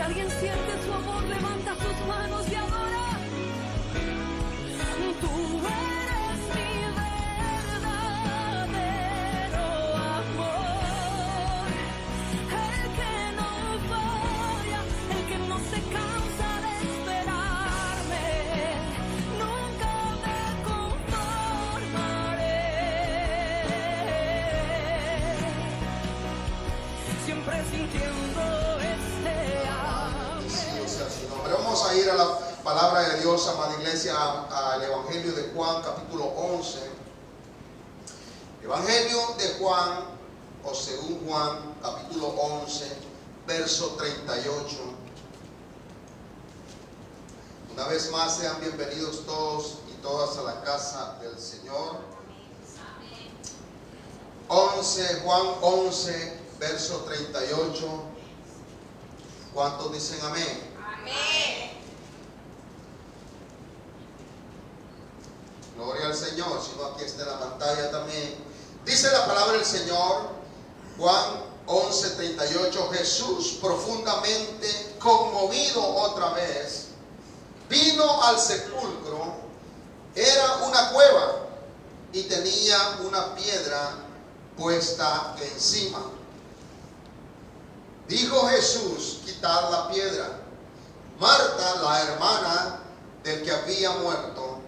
alguien siente su amor, levanta sus manos y adora. Tú eres mi verdadero amor, el que no falla, el que no se cansa de esperarme. Nunca me conformaré, siempre sintiendo este hambre. Bendecido sea su nombre. Vamos a ir a la palabra de Dios, amada iglesia, al Evangelio de Juan, capítulo 11. Evangelio de Juan, o según Juan, capítulo 11, verso 38. Una vez más, sean bienvenidos todos y todas a la casa del Señor. 11, Juan 11, verso 38. ¿Cuántos dicen amén? Amén. Gloria al Señor, si no aquí está en la pantalla también. Dice la palabra del Señor, Juan 11:38, Jesús, profundamente conmovido otra vez, vino al sepulcro. Era una cueva y tenía una piedra puesta encima. Dijo Jesús, quitad la piedra. Marta, la hermana del que había muerto,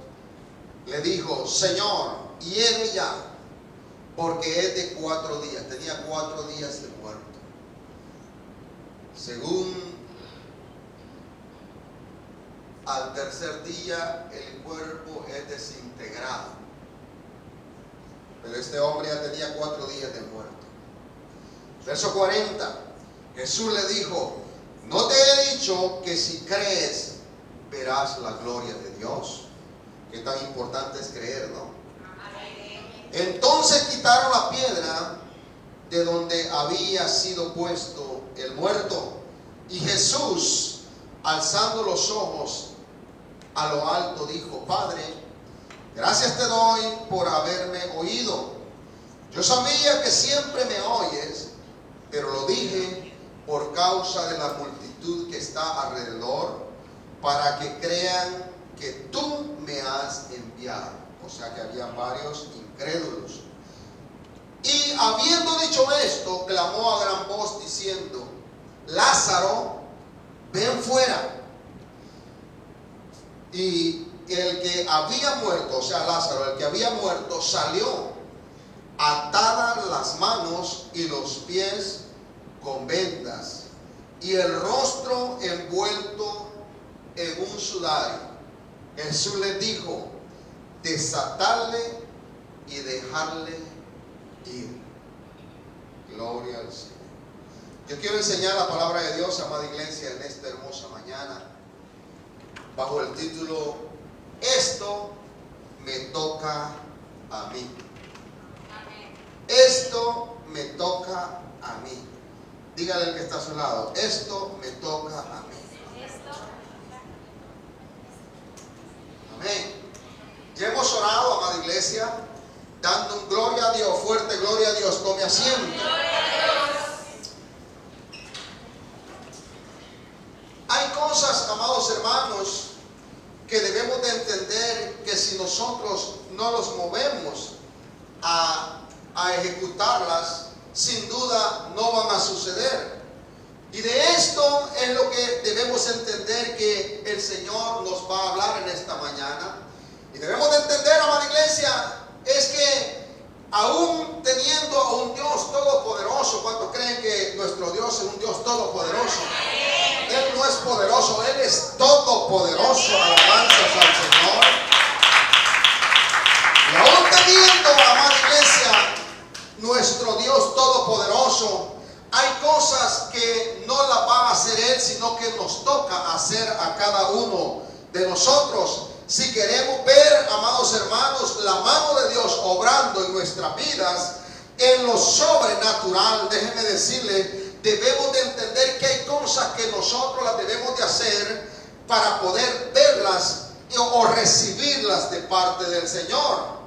le dijo, Señor, hiere ya, porque es de 4 días, tenía 4 días de muerto. Según al tercer día el cuerpo es desintegrado, pero este hombre ya tenía 4 días de muerto. Verso 40, Jesús le dijo, ¿no te he dicho que si crees verás la gloria de Dios? Qué tan importante es creer, ¿no? Entonces quitaron la piedra de donde había sido puesto el muerto. Y Jesús, alzando los ojos a lo alto, dijo, Padre, gracias te doy por haberme oído. Yo sabía que siempre me oyes, pero lo dije por causa de la multitud que está alrededor, para que crean que tú me has enviado. O sea que había varios incrédulos. Y habiendo dicho esto, clamó a gran voz diciendo, Lázaro, ven fuera. Y el que había muerto, o sea Lázaro, el que había muerto, salió, atadas las manos y los pies con vendas, y el rostro envuelto en un sudario. Jesús les dijo, desatarle y dejarle ir. Gloria al Señor. Yo quiero enseñar la palabra de Dios, amada iglesia, en esta hermosa mañana, bajo el título, esto me toca a mí. Esto me toca a mí. Dígale al que está a su lado, esto me toca a mí. Amén. Ya hemos orado, amada iglesia, dando gloria a Dios, fuerte gloria a Dios. Tome asiento. Hay cosas, amados hermanos, que debemos de entender que si nosotros no los movemos a ejecutarlas, sin duda no van a suceder. Y de esto es lo que debemos entender que el Señor nos va a hablar en esta mañana. Y debemos de entender, amada iglesia, es que aún teniendo a un Dios todopoderoso, ¿cuántos creen que nuestro Dios es un Dios todopoderoso? Él no es poderoso, Él es todopoderoso. Alabanzas al Señor. Y aún teniendo, amada iglesia, nuestro Dios todopoderoso, hay cosas que no las va a hacer Él, sino que nos toca hacer a cada uno de nosotros. Si queremos ver, amados hermanos, la mano de Dios obrando en nuestras vidas, en lo sobrenatural, déjenme decirle, debemos de entender que hay cosas que nosotros las debemos de hacer para poder verlas o recibirlas de parte del Señor.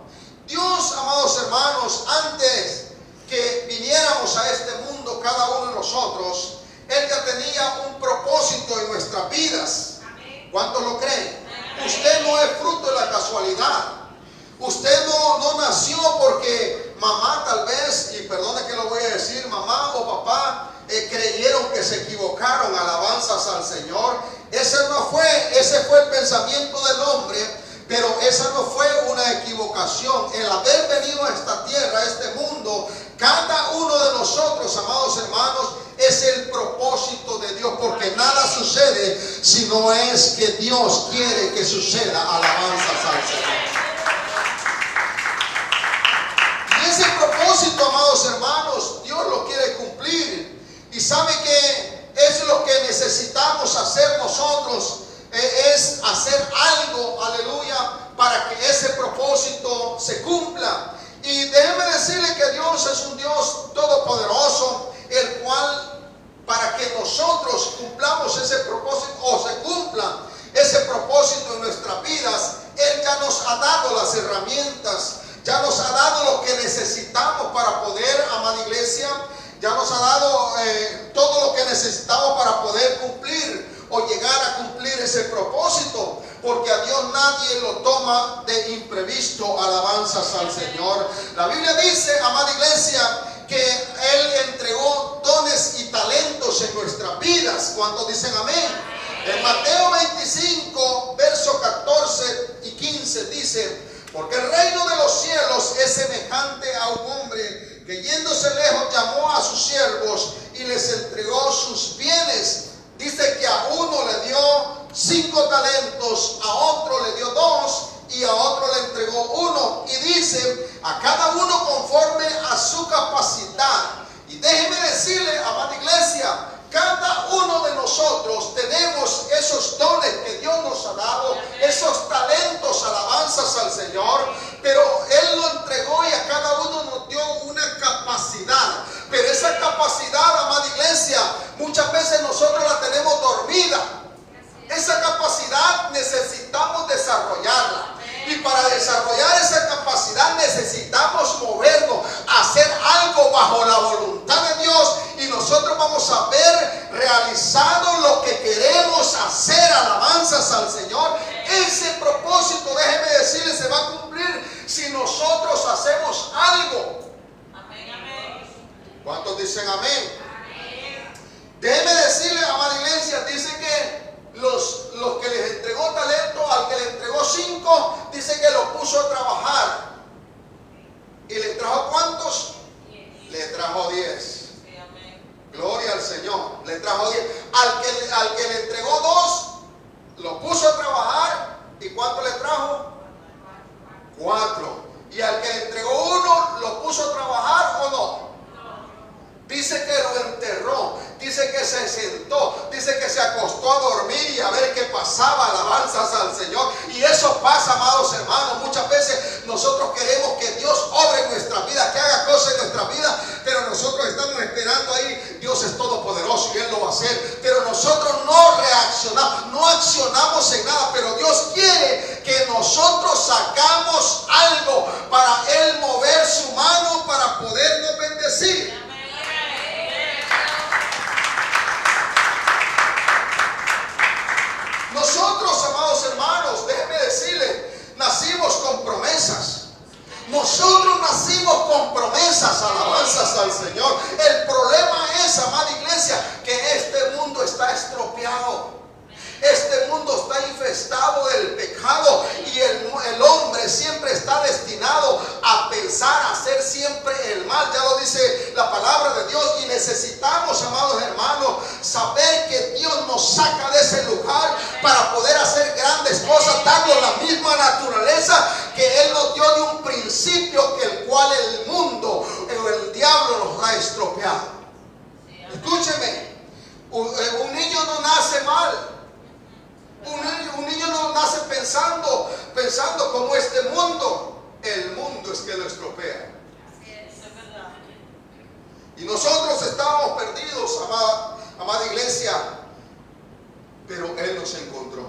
Dios, amados hermanos, antes que viniéramos a este mundo, cada uno de nosotros, Él ya tenía un propósito en nuestras vidas. ¿Cuántos lo creen? Usted no es fruto de la casualidad. Usted no nació porque mamá tal vez, y perdone que lo voy a decir, mamá o papá creyeron que se equivocaron. Alabanzas al Señor. Ese fue el pensamiento del hombre. Pero esa no fue una equivocación. El haber venido a esta tierra, a este mundo, cada uno de nosotros, amados hermanos, es el propósito de Dios. Porque nada sucede si no es que Dios quiere que suceda. Alabanzas al Señor. Y ese propósito, amados hermanos, Dios lo quiere cumplir. Y sabe que es lo que necesitamos hacer nosotros. Es hacer algo, aleluya, para que ese propósito se cumpla. Y déjeme decirle que Dios es un Dios todopoderoso, el cual, para que nosotros cumplamos ese propósito, o se cumpla ese propósito en nuestras vidas, Él ya nos ha dado las herramientas, ya nos ha dado lo que necesitamos para poder, amada iglesia, ya nos ha dado todo lo que necesitamos para poder cumplir o llegar a cumplir ese propósito, porque a Dios nadie lo toma de imprevisto. Alabanzas al Señor. La Biblia dice, amada iglesia, que Él entregó dones y talentos en nuestras vidas. ¿Cuántos dicen amén? En Mateo 25, versos 14 y 15 dice: porque el reino de los cielos es semejante a un hombre que yéndose lejos llamó a sus siervos y les entregó sus bienes. Dice que a uno le dio 5 talentos, a otro le dio 2 y a otro le entregó 1. Y dice, a cada uno conforme a su capacidad. Y déjeme decirle, amada iglesia, cada uno de nosotros tenemos esos dones que Dios nos ha dado, esos talentos, alabanzas al Señor, pero Él lo entregó y a cada uno nos dio una capacidad. Pero esa capacidad, amada iglesia, muchas veces nosotros la tenemos dormida. Esa capacidad necesitamos desarrollarla. Y para desarrollar esa capacidad necesitamos movernos, hacer algo bajo la voluntad de Dios. Y nosotros vamos a ver realizado lo que queremos hacer. Alabanzas al Señor. Ese propósito, déjeme decirle, se va a cumplir si nosotros hacemos algo. ¿Cuántos dicen amén? Déjeme decirle, amada iglesia, dice que los que les entregó talento, al que le entregó 5, dice que lo puso a trabajar. ¿Y le trajo cuántos? 10. Le trajo 10. Gloria al Señor. Le trajo 10. Al que le entregó 2, lo puso a trabajar. ¿Y cuánto le trajo? 4. Y al que le entregó 1, lo puso a trabajar, ¿o no? Dice que lo enterró, dice que se sentó, dice que se acostó a dormir y a ver qué pasaba. Alabanzas al Señor. Y eso pasa, amados hermanos. Muchas veces nosotros queremos que Dios obre en nuestra vida, que haga cosas en nuestra vida, pero nosotros estamos esperando ahí. Dios es todopoderoso y Él lo va a hacer, pero nosotros no reaccionamos, no accionamos en nada. Pero Dios quiere que nosotros sacamos algo para Él mover su mano para podernos bendecir. Nosotros, amados hermanos, déjenme decirle, nacimos con promesas. Nosotros nacimos con promesas, alabanzas al Señor. El problema es, amada iglesia, que este mundo está estropeado. Este mundo está infestado del pecado y el hombre siempre está destinado a pensar, a hacer siempre el mal. Ya lo dice la palabra de Dios. Y necesitamos, amados hermanos, saber que Dios nos saca de ese lugar para poder hacer grandes cosas, dando la misma naturaleza que Él nos dio de un principio, que el cual el mundo, el diablo nos ha estropeado. Escúcheme, un niño no nace mal. Un niño no nace pensando como este mundo. El mundo es que lo estropea. Y nosotros estábamos perdidos, amada iglesia, pero Él nos encontró.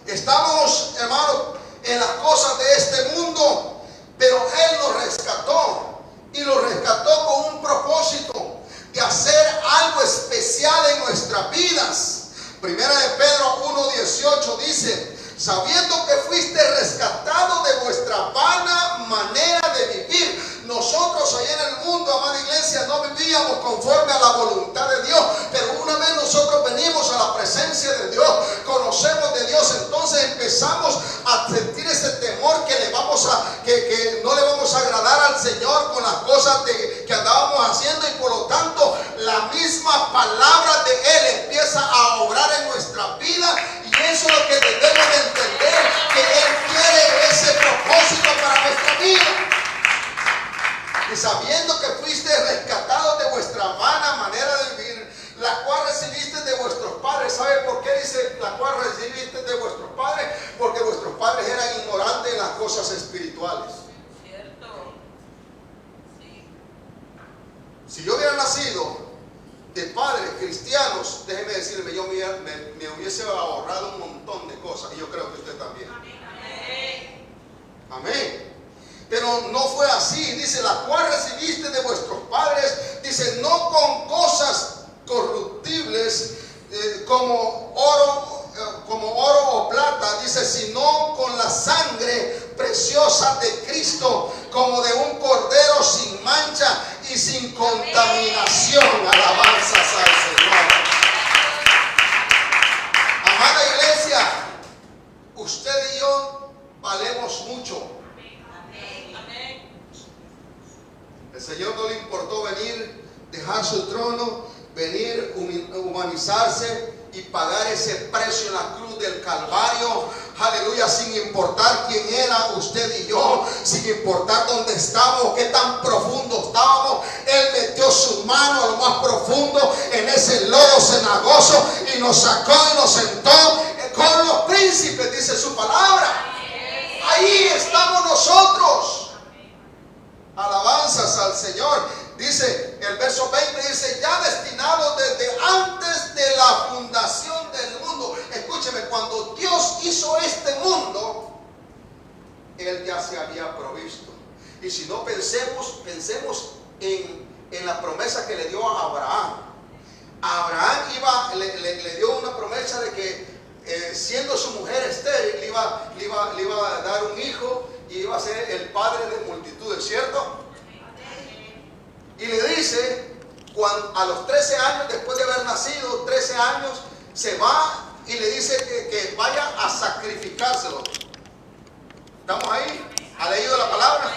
Estábamos, hermanos, en las cosas de este mundo, pero Él nos rescató. Y lo rescató con un propósito de hacer algo voluntad de Dios. Pero una vez nosotros venimos a la presencia de Dios, conocemos de Dios, entonces empezamos a sentir ese temor que no le vamos a agradar al Señor con las cosas que andábamos haciendo, y por lo tanto la misma palabra de Él empieza a obrar en nuestra vida, y eso es lo que debemos de entender, que Él quiere ese propósito para nuestra vida. Y sabiendo que fuiste rescatados de vuestra vana manera de vivir, la cual recibiste de vuestros padres. ¿Sabe por qué dice la cual recibiste de vuestros padres? Porque vuestros padres eran ignorantes en las cosas espirituales. Cierto. Sí. Si yo hubiera nacido de padres cristianos, déjeme decirle, yo me hubiese ahorrado un montón de cosas, y yo creo que usted también. Amén. Amén. Pero no fue así. Dice, la cual recibiste de vuestros padres, dice, no con cosas corruptibles como oro o plata, dice, sino con la sangre preciosa de Cristo, como de un cordero sin mancha y sin contaminación. Alabanzas al Señor. Amada iglesia, usted y yo valemos mucho. El Señor no le importó venir, dejar su trono, venir, humanizarse y pagar ese precio en la cruz del Calvario. Aleluya, sin importar quién era usted y yo, sin importar dónde estábamos, qué tan profundo estábamos. Él metió su mano a lo más profundo en ese lodo cenagoso y nos sacó y nos sentó con los príncipes, dice su palabra. Ahí estamos nosotros. Alabanzas al Señor. Dice el verso 20, dice, ya destinado desde antes de la fundación del mundo. Escúcheme, cuando Dios hizo este mundo, Él ya se había provisto. Y si no, pensemos en la promesa que le dio a Abraham. A Abraham le dio una promesa de que siendo su mujer estéril, le iba a dar un hijo y iba a ser el padre de multitudes, ¿cierto? Y le dice, a los 13 años, después de haber nacido, 13 años, se va y le dice que vaya a sacrificárselo. ¿Estamos ahí? ¿Ha leído la palabra?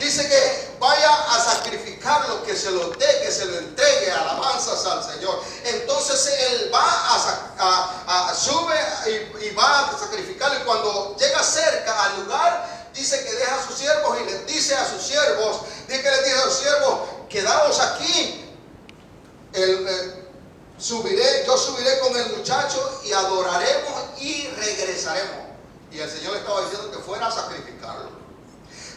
Dice que vaya a sacrificarlo, que se lo dé, que se lo entregue. Alabanzas al Señor. Entonces él va sube y va a sacrificarlo, y cuando llega cerca al lugar, dice que deja a sus siervos y les dice a sus siervos, quedaos aquí, yo subiré con el muchacho y adoraremos y regresaremos. Y el Señor le estaba diciendo que fuera a sacrificarlo.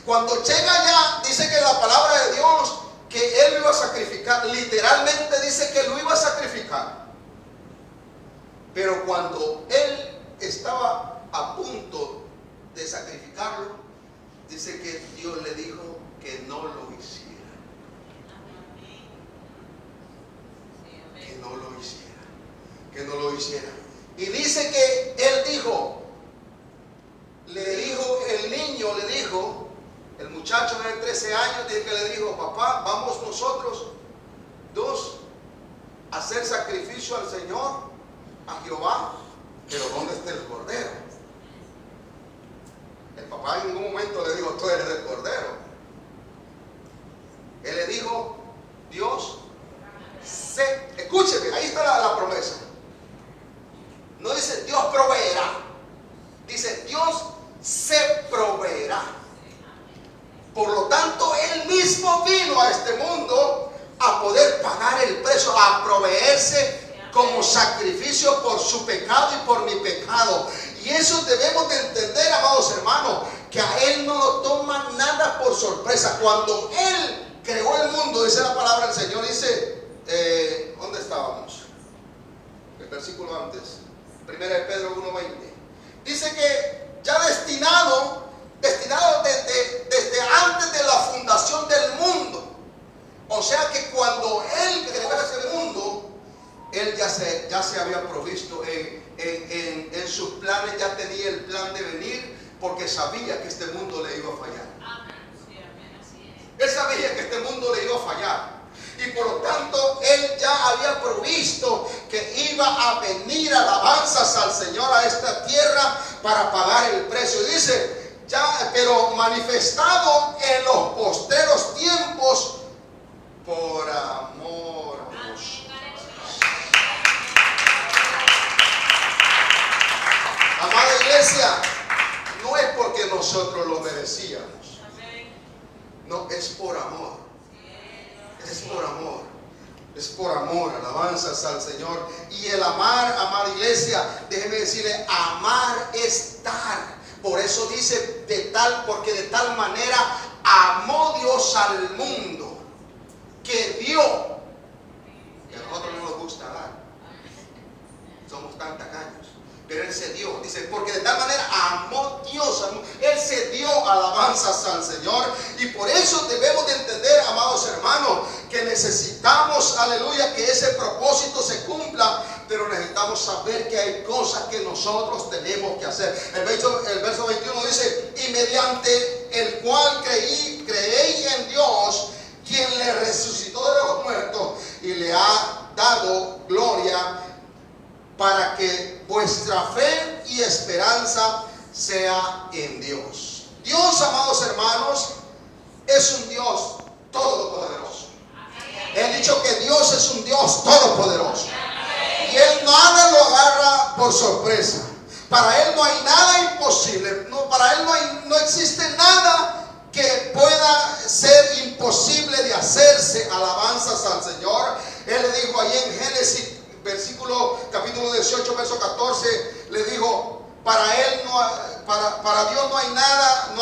Cuando llega allá, dice que la palabra de Dios, que él lo iba a sacrificar, literalmente dice que lo iba a sacrificar. Pero cuando él estaba a punto de sacrificarlo, dice que Dios le dijo que no lo hiciera. Que no lo hiciera. Que no lo hiciera. Y dice que él dijo, el muchacho de 13 años, dice que le dijo, papá, vamos nosotros dos a hacer sacrificio al Señor, a Jehová, pero ¿dónde está el cordero? El papá en ningún momento le dijo, tú eres el cordero. Él le dijo, Dios escúcheme, ahí está la promesa. No dice Dios proveerá, dice Dios se proveerá. Por lo tanto, Él mismo vino a este mundo a poder pagar el precio, a proveerse como sacrificio por su pecado y por mi pecado. Y eso debemos de entender, amados hermanos, que a Él no lo toma nada por sorpresa. Cuando Él creó el mundo, dice la palabra del Señor, dice, ¿dónde estábamos? El versículo antes, 1 Pedro 1:20. Dice que ya destinado desde antes de la fundación del mundo. O sea que cuando Él creó ese mundo, Él ya se había provisto en sus planes, ya tenía el plan de venir, porque sabía que este mundo le iba a fallar. Él sabía que este mundo le iba a fallar. Y por lo tanto, Él ya Cristo que iba a venir, alabanzas al Señor, a esta tierra para pagar el precio. Dice, ya, pero manifestado en los posteros tiempos por amor a vosotros. Amada iglesia, no es porque nosotros lo merecíamos. No, es por amor. Es por amor. Es por amor. Alabanzas al Señor. Y el amar, amada iglesia, déjeme decirle, amar es dar. Por eso dice porque de tal manera amó Dios al mundo que dio. Y a nosotros no nos gusta dar. Somos tan tacaños. Pero Él se dio, dice, porque de tal manera amó Dios, Él se dio, alabanzas al Señor. Y por eso debemos de entender, amados hermanos, que necesitamos, aleluya, que ese propósito se cumpla. Pero necesitamos saber que hay cosas que nosotros tenemos que hacer. El verso 21 dice, y mediante el cual creéis en Dios, quien le resucitó de los muertos y le ha dado gloria, para que vuestra fe y esperanza sea en Dios. Dios, amados hermanos, es un Dios todopoderoso. He dicho que Dios es un Dios todopoderoso. Y Él nada lo agarra por sorpresa. Para Él no hay nada imposible. No, para Él no existe nada que pueda ser imposible de hacerse. Alabanzas al Señor. Él le dijo ahí en Génesis capítulo 18, verso 14, le dijo, para Dios no hay nada,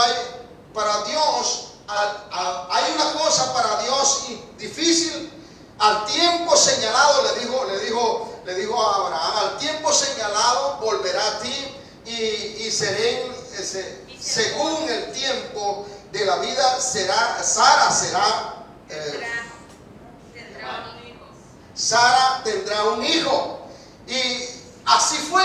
para Dios hay una cosa para Dios difícil. Al tiempo señalado le dijo a Abraham, al tiempo señalado volverá a ti y seré según el tiempo de la vida Sara tendrá un hijo. Y así fue.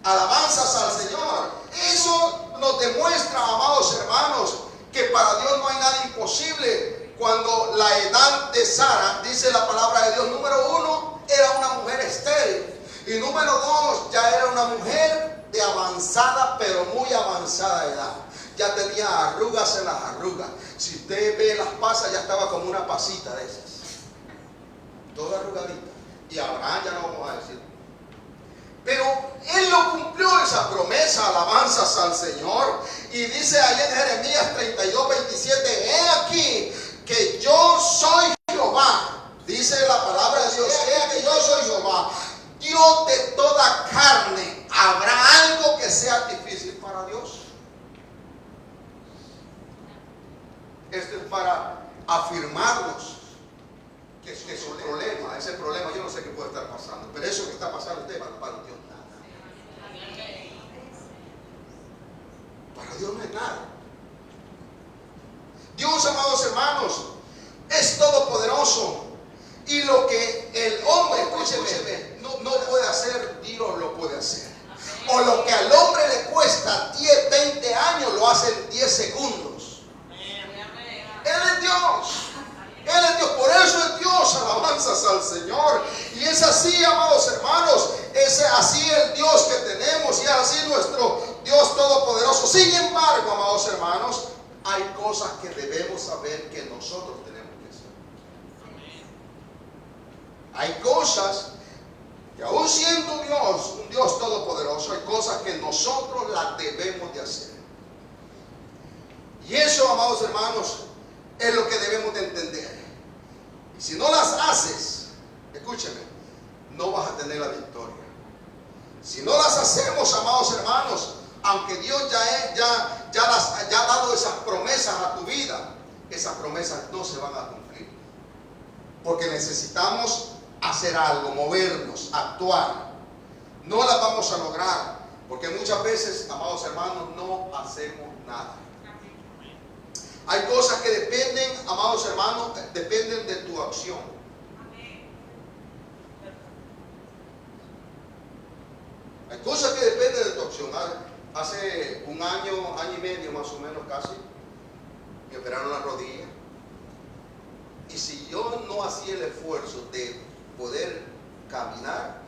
Alabanzas al Señor. Eso nos demuestra, amados hermanos, que para Dios no hay nada imposible. Cuando la edad de Sara, dice la palabra de Dios, número 1, era una mujer estéril. Y número 2, ya era una mujer de avanzada, pero muy avanzada edad. Ya tenía arrugas en las arrugas. Si usted ve las pasas, ya estaba como una pasita de esas. Toda arrugadita. Y Abraham ya no vamos a decir. Pero Él lo cumplió esa promesa, alabanzas al Señor. Y dice ahí en Jeremías 32, 27, he aquí que yo soy Jehová. Dice la palabra de Dios, he aquí que yo soy Jehová, Dios de toda carne. ¿Habrá algo que sea difícil para Dios? Esto es para afirmarnos que es un problema. Ese problema yo no sé qué puede estar pasando, pero eso que está pasando usted para Dios nada. Para Dios no es nada. Dios, amados hermanos, es todopoderoso. Y lo que el hombre, escúcheme, no puede hacer, Dios lo puede hacer. O lo que al hombre le cuesta 10, 20 años, lo hace en 10 segundos. Él es Dios. Él es Dios, por eso es Dios, alabanzas al Señor. Y es así, amados hermanos, es así el Dios que tenemos y es así nuestro Dios todopoderoso. Sin embargo, amados hermanos, hay cosas que debemos saber que nosotros tenemos que hacer. Hay cosas que aún siendo Dios, un Dios todopoderoso, hay cosas que nosotros las debemos de hacer. Y eso, amados hermanos, es lo que debemos de entender. Y si no las haces, escúcheme, no vas a tener la victoria. Si no las hacemos, amados hermanos, aunque Dios ya ha dado esas promesas a tu vida, esas promesas no se van a cumplir. Porque necesitamos hacer algo, movernos, actuar. No las vamos a lograr, porque muchas veces, amados hermanos, no hacemos nada. Hay cosas que dependen, amados hermanos, dependen de tu acción. Hay cosas que dependen de tu acción. Hace un año y medio más o menos casi, me operaron la rodilla. Y si yo no hacía el esfuerzo de poder caminar,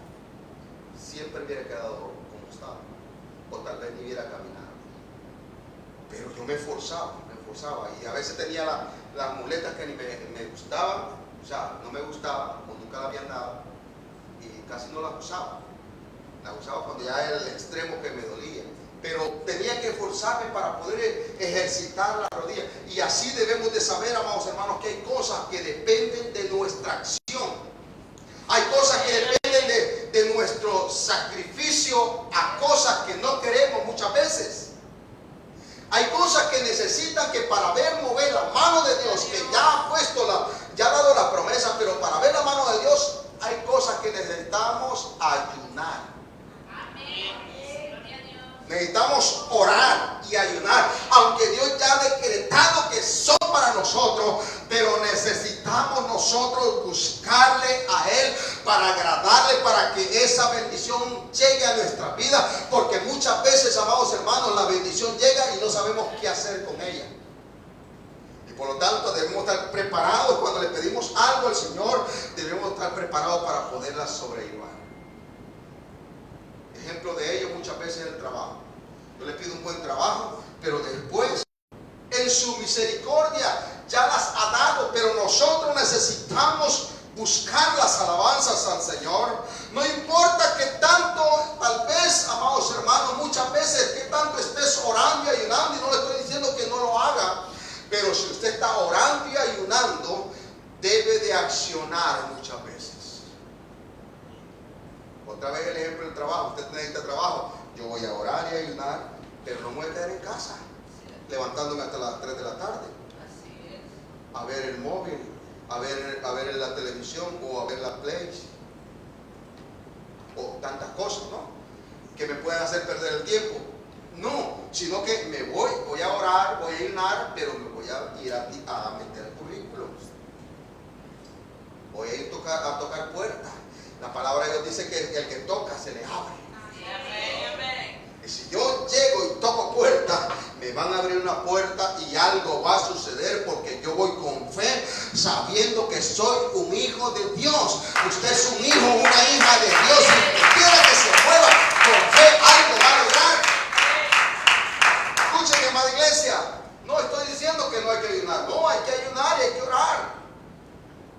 siempre hubiera quedado como estaba, o tal vez ni hubiera caminado. Pero yo me esforzaba, y a veces tenía las muletas que ni me gustaban, o sea, no me gustaban, o nunca las habían dado, y casi no las usaba. Las usaba cuando ya era el extremo que me dolía. Pero tenía que esforzarme para poder ejercitar la rodilla. Y así debemos de saber, amados hermanos, que hay cosas que dependen de nuestra acción. Hay cosas que dependen de nuestro sacrificio a cosas que no queremos muchas veces. Hay cosas que necesitan que para ver mover la mano de Dios, que ya ha puesto ya ha dado la promesa, pero para ver la mano de Dios hay cosas que necesitamos ayunar. Necesitamos orar y ayunar, aunque Dios ya ha decretado que son para nosotros, pero necesitamos nosotros buscarle a Él para agradarle, para que esa bendición llegue a nuestra vida, porque muchas veces, amados hermanos, la bendición llega y no sabemos qué hacer con ella. Y por lo tanto debemos estar preparados cuando le pedimos algo al Señor, debemos estar preparados para poderla sobrellevar. Ejemplo de ello muchas veces en el trabajo. Yo le pido un buen trabajo, pero después en su misericordia ya las ha dado, pero nosotros necesitamos buscar las alabanzas al Señor. No importa que tanto, tal vez, amados hermanos, muchas veces que tanto estés orando y ayunando, y no le estoy diciendo que no lo haga, pero si usted está orando y ayunando, debe de accionar muchas veces. Otra vez el ejemplo del trabajo. Usted necesita trabajo. Yo voy a orar y ayunar, pero no me voy a quedar en casa, levantándome hasta las 3 de la tarde. A ver el móvil, a ver la televisión, o a ver la play, o tantas cosas, ¿no?, que me pueden hacer perder el tiempo. No, sino que me voy a orar, voy a ayunar, pero me voy a ir a meter currículum. Voy a ir a tocar puertas. La palabra de Dios dice que el que toca se le abre. Y si yo llego y toco puertas, me van a abrir una puerta y algo va a suceder, porque yo voy con fe, sabiendo que soy un hijo de Dios. Usted es un hijo, una hija de Dios. Si usted quiere que se mueva con fe, algo va a lograr. Escúcheme, amada iglesia, no estoy diciendo que no hay que ayunar. No, hay que ayunar y hay que orar,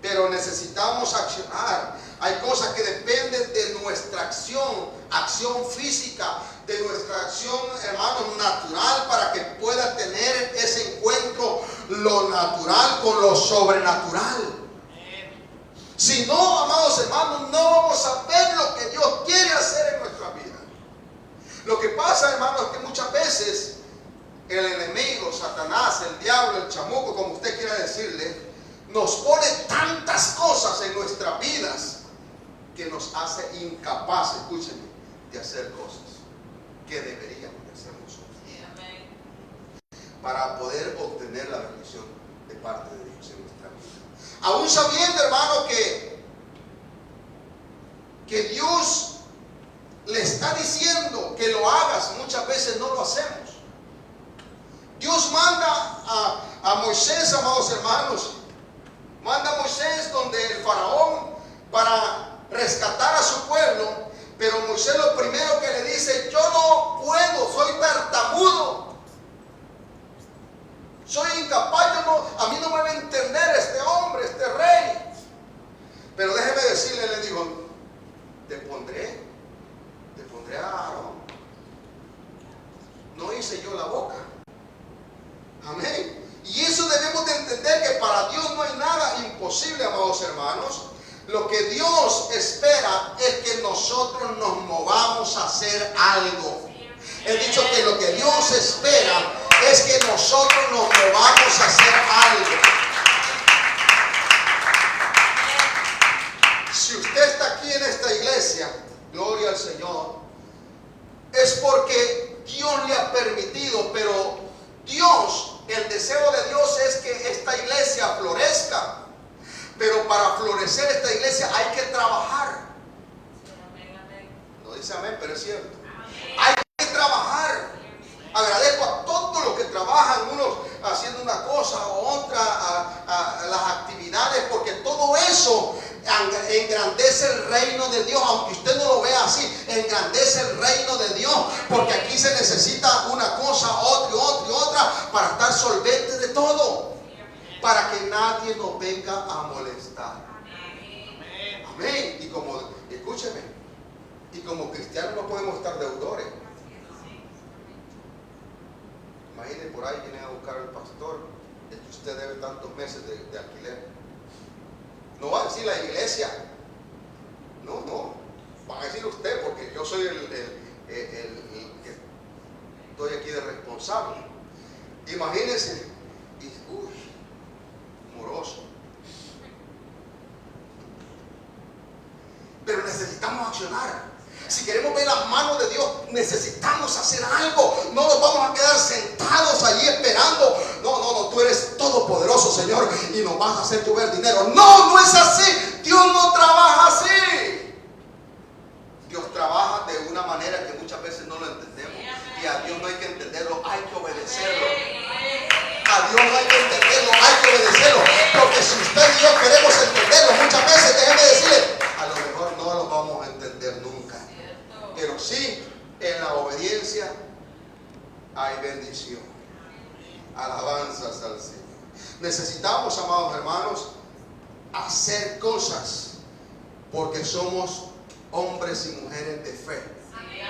pero necesitamos accionar. Hay cosas que dependen de nuestra acción física, de nuestra acción, hermanos, natural, para que pueda tener ese encuentro, lo natural con lo sobrenatural. Si no, amados hermanos, no vamos a ver lo que Dios quiere hacer en nuestra vida. Lo que pasa, hermanos, es que muchas veces el enemigo, Satanás, el diablo, el chamuco, como usted quiera decirle, nos pone tantas cosas en nuestras vidas que nos hace incapaces, escúchenme, de hacer cosas que deberíamos de hacer nosotros, para poder obtener la bendición de parte de Dios en nuestra vida. Aún sabiendo, hermano, que Dios le está diciendo que lo hagas, muchas veces no lo hacemos. Dios manda a Moisés, amados hermanos, manda a Moisés donde el faraón para rescatar a su pueblo, pero Moisés lo primero que le dice: yo no puedo, soy tartamudo, soy incapaz, a mí no me va a entender este hombre, este rey. Pero déjeme decirle, le digo, te pondré a Aarón, no hice yo la boca. Amén. Y eso debemos de entender, que para Dios no hay nada imposible, amados hermanos. Lo que Dios espera es que nosotros nos movamos a hacer algo. He dicho que lo que Dios espera es que nosotros nos movamos a hacer algo. Si usted está aquí en esta iglesia, gloria al Señor, es porque Dios le ha permitido, pero Dios, el deseo de Dios es que esta iglesia florezca. Pero para florecer esta iglesia hay que trabajar. No dice amén, pero es cierto. Hay que trabajar. Agradezco a todos los que trabajan, unos haciendo una cosa o otra, a las actividades, porque todo eso engrandece el reino de Dios, aunque usted no lo vea así, engrandece el reino de Dios, porque aquí se necesita una cosa, otra y otra y otra, para estar solvente de todo, para que nadie nos venga a molestar. Amén. Y como, escúcheme, y como cristianos no podemos estar deudores. Imaginen, por ahí vienen a buscar al pastor, es que usted debe tantos meses de alquiler. No va a decir la iglesia, no, van a decir usted, porque yo soy el que estoy aquí de responsable. Imagínense, moroso. Pero necesitamos accionar. Si queremos ver las manos de Dios, necesitamos hacer algo. No nos vamos a quedar sentados allí esperando. No, tú eres todopoderoso, Señor, y nos vas a hacer llover dinero. No es así. Dios no trabaja así. Dios trabaja de una manera que muchas veces no lo entendemos. Y a Dios no hay que entenderlo, hay que obedecerlo. A Dios no hay que entenderlo, hay que obedecerlo. Porque si usted y yo queremos entenderlo, muchas veces, déjeme decirle, a lo mejor no lo vamos a entender nunca. Pero sí, en la obediencia hay bendición. Alabanzas al Señor. Necesitamos, amados hermanos, hacer cosas porque somos hombres y mujeres de fe.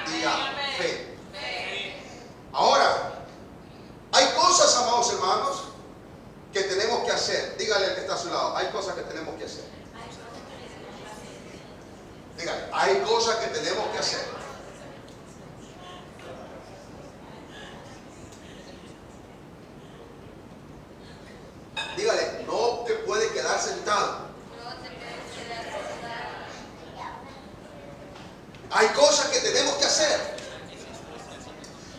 Diga fe. Ahora, hay cosas, amados hermanos, que tenemos que hacer. Dígale al que está a su lado, hay cosas que tenemos que hacer. Dígale, hay cosas que tenemos que hacer. Dígale, no te puedes quedar sentado. Hay cosas que tenemos que hacer.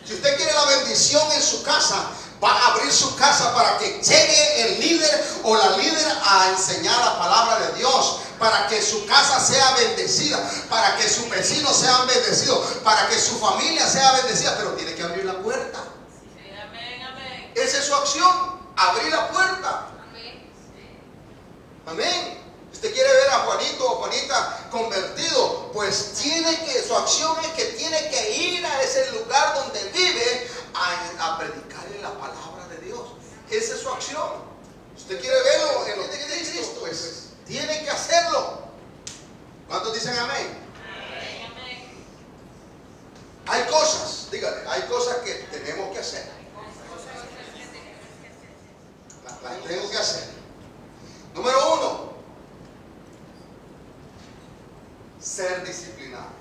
Si usted quiere la bendición en su casa, va a abrir su casa para que llegue el líder o la líder a enseñar la palabra de Dios, para que su casa sea bendecida, para que sus vecinos sean bendecidos, para que su familia sea bendecida, pero tiene que abrir la puerta. Esa es su acción, abrir la puerta. Amén. Usted quiere ver a Juanito o Juanita convertido, pues su acción es que tiene que ir a ese lugar donde vive a predicarle la palabra de Dios. Esa es su acción. Usted quiere verlo en los de Cristo, pues tiene que hacerlo. ¿Cuántos dicen amén? Hay cosas, dígale, hay cosas que tenemos que hacer. Las tengo que hacer. Número 1, ser disciplinado.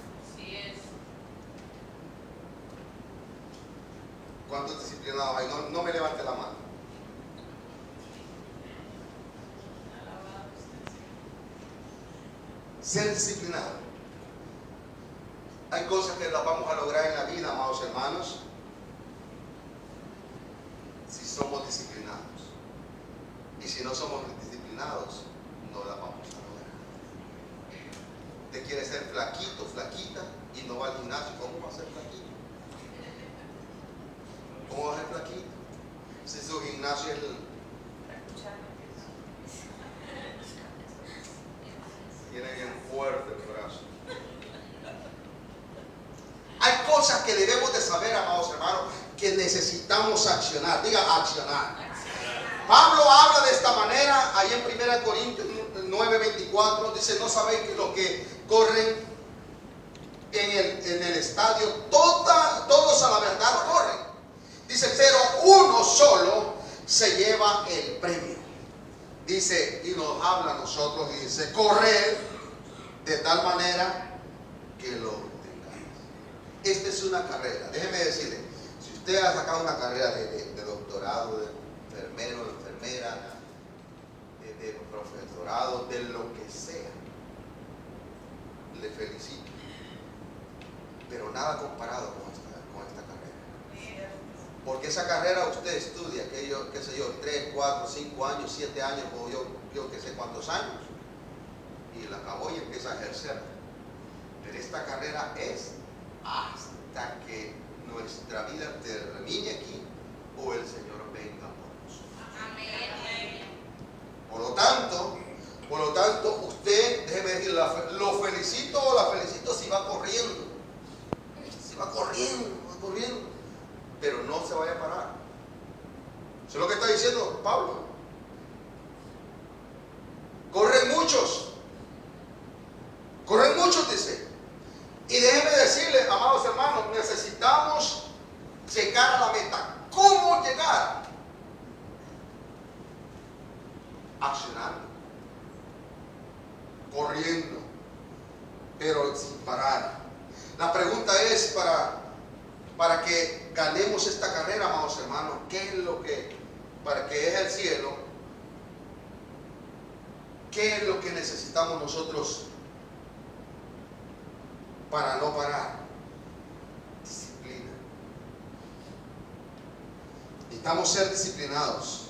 ¿Cuántos disciplinados hay? No me levante la mano. Ser disciplinado. Hay cosas que las vamos a lograr en la vida, amados hermanos, si somos disciplinados. Y si no somos disciplinados, no las vamos a lograr. Usted quiere ser flaquito, flaquita, y no va al gimnasio. ¿Cómo va a ser flaquito? ¿Cómo va a ser flaquito? Si su gimnasio es tiene bien fuerte el brazo. Hay cosas que debemos de saber, amados hermanos, que necesitamos accionar. Diga accionar. Pablo habla de esta manera ahí en 1 Corintios 9:24. Dice, no sabéis que los que corren en el estadio, todos a la verdad corren. Dice, pero uno solo se lleva el premio. Dice, y nos habla a nosotros y dice, correr de tal manera que lo obtengáis. Esta es una carrera. Déjeme decirle, si usted ha sacado una carrera de doctorado, de enfermero, enfermera, de profesorado, de lo que sea, le felicito. Pero nada comparado con esta carrera. Porque esa carrera usted estudia, qué sé yo, 3, 4, 5 años, 7 años, o yo qué sé cuántos años, y la acabó y empieza a ejercer. Pero esta carrera es hasta que nuestra vida termine aquí o el Señor venga por nosotros. Amén. Por lo tanto, usted, lo felicito o la felicito si va corriendo. Si va corriendo, va corriendo. Pero no se vaya a parar. Eso es lo que está diciendo Pablo. Corren muchos, dice. Y déjenme decirles, amados hermanos, necesitamos llegar a la meta. ¿Cómo llegar? Accionando, corriendo, pero sin parar. La pregunta es para que ganemos esta carrera, amados hermanos, ¿qué es lo que, para que es el cielo? ¿Qué es lo que necesitamos nosotros para no parar? Disciplina. Necesitamos ser disciplinados.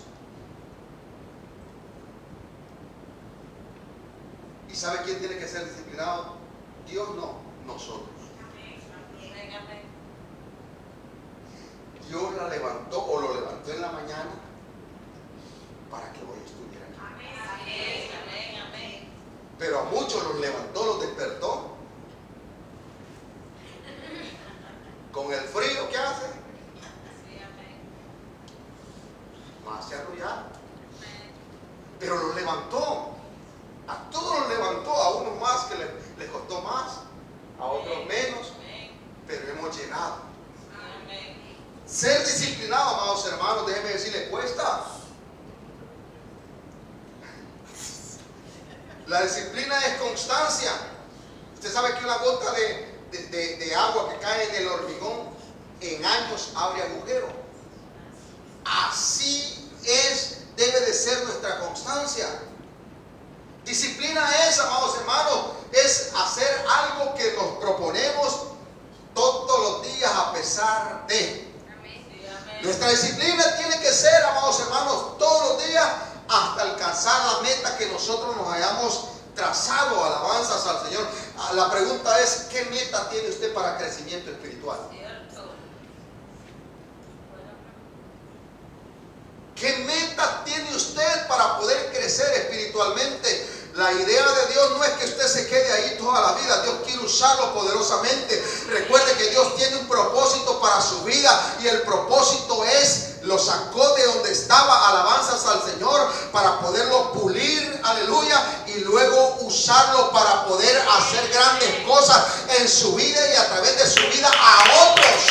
¿Y sabe quién tiene que ser disciplinado? Dios no, nosotros. Dios la levantó o lo levantó en la mañana para que hoy estuvieran aquí. Pero a muchos los levantó, los despertó. Con el frío que hace, más se arrullaron. Pero los levantó. A todos los levantó, a unos más que les costó más, a otros menos, pero hemos llegado. Ser disciplinado, amados hermanos, déjenme decirles, cuesta. La disciplina es constancia. Usted sabe que una gota de agua que cae en el hormigón en años abre agujero. Así debe de ser nuestra constancia. Disciplina es, amados hermanos, es hacer algo que nos proponemos todos los días a pesar de. Nuestra disciplina tiene que ser, amados hermanos, todos los días hasta alcanzar la meta que nosotros nos hayamos trazado. Alabanzas al Señor. La pregunta es, ¿qué meta tiene usted para crecimiento espiritual? ¿Qué meta tiene usted para poder crecer espiritualmente? La idea de Dios no es que usted se quede ahí toda la vida. Dios quiere usarlo poderosamente. Recuerde que Dios tiene un propósito para su vida, y el propósito es, lo sacó de donde estaba, alabanzas al Señor, para poderlo pulir, aleluya, y luego usarlo para poder hacer grandes cosas en su vida y a través de su vida a otros.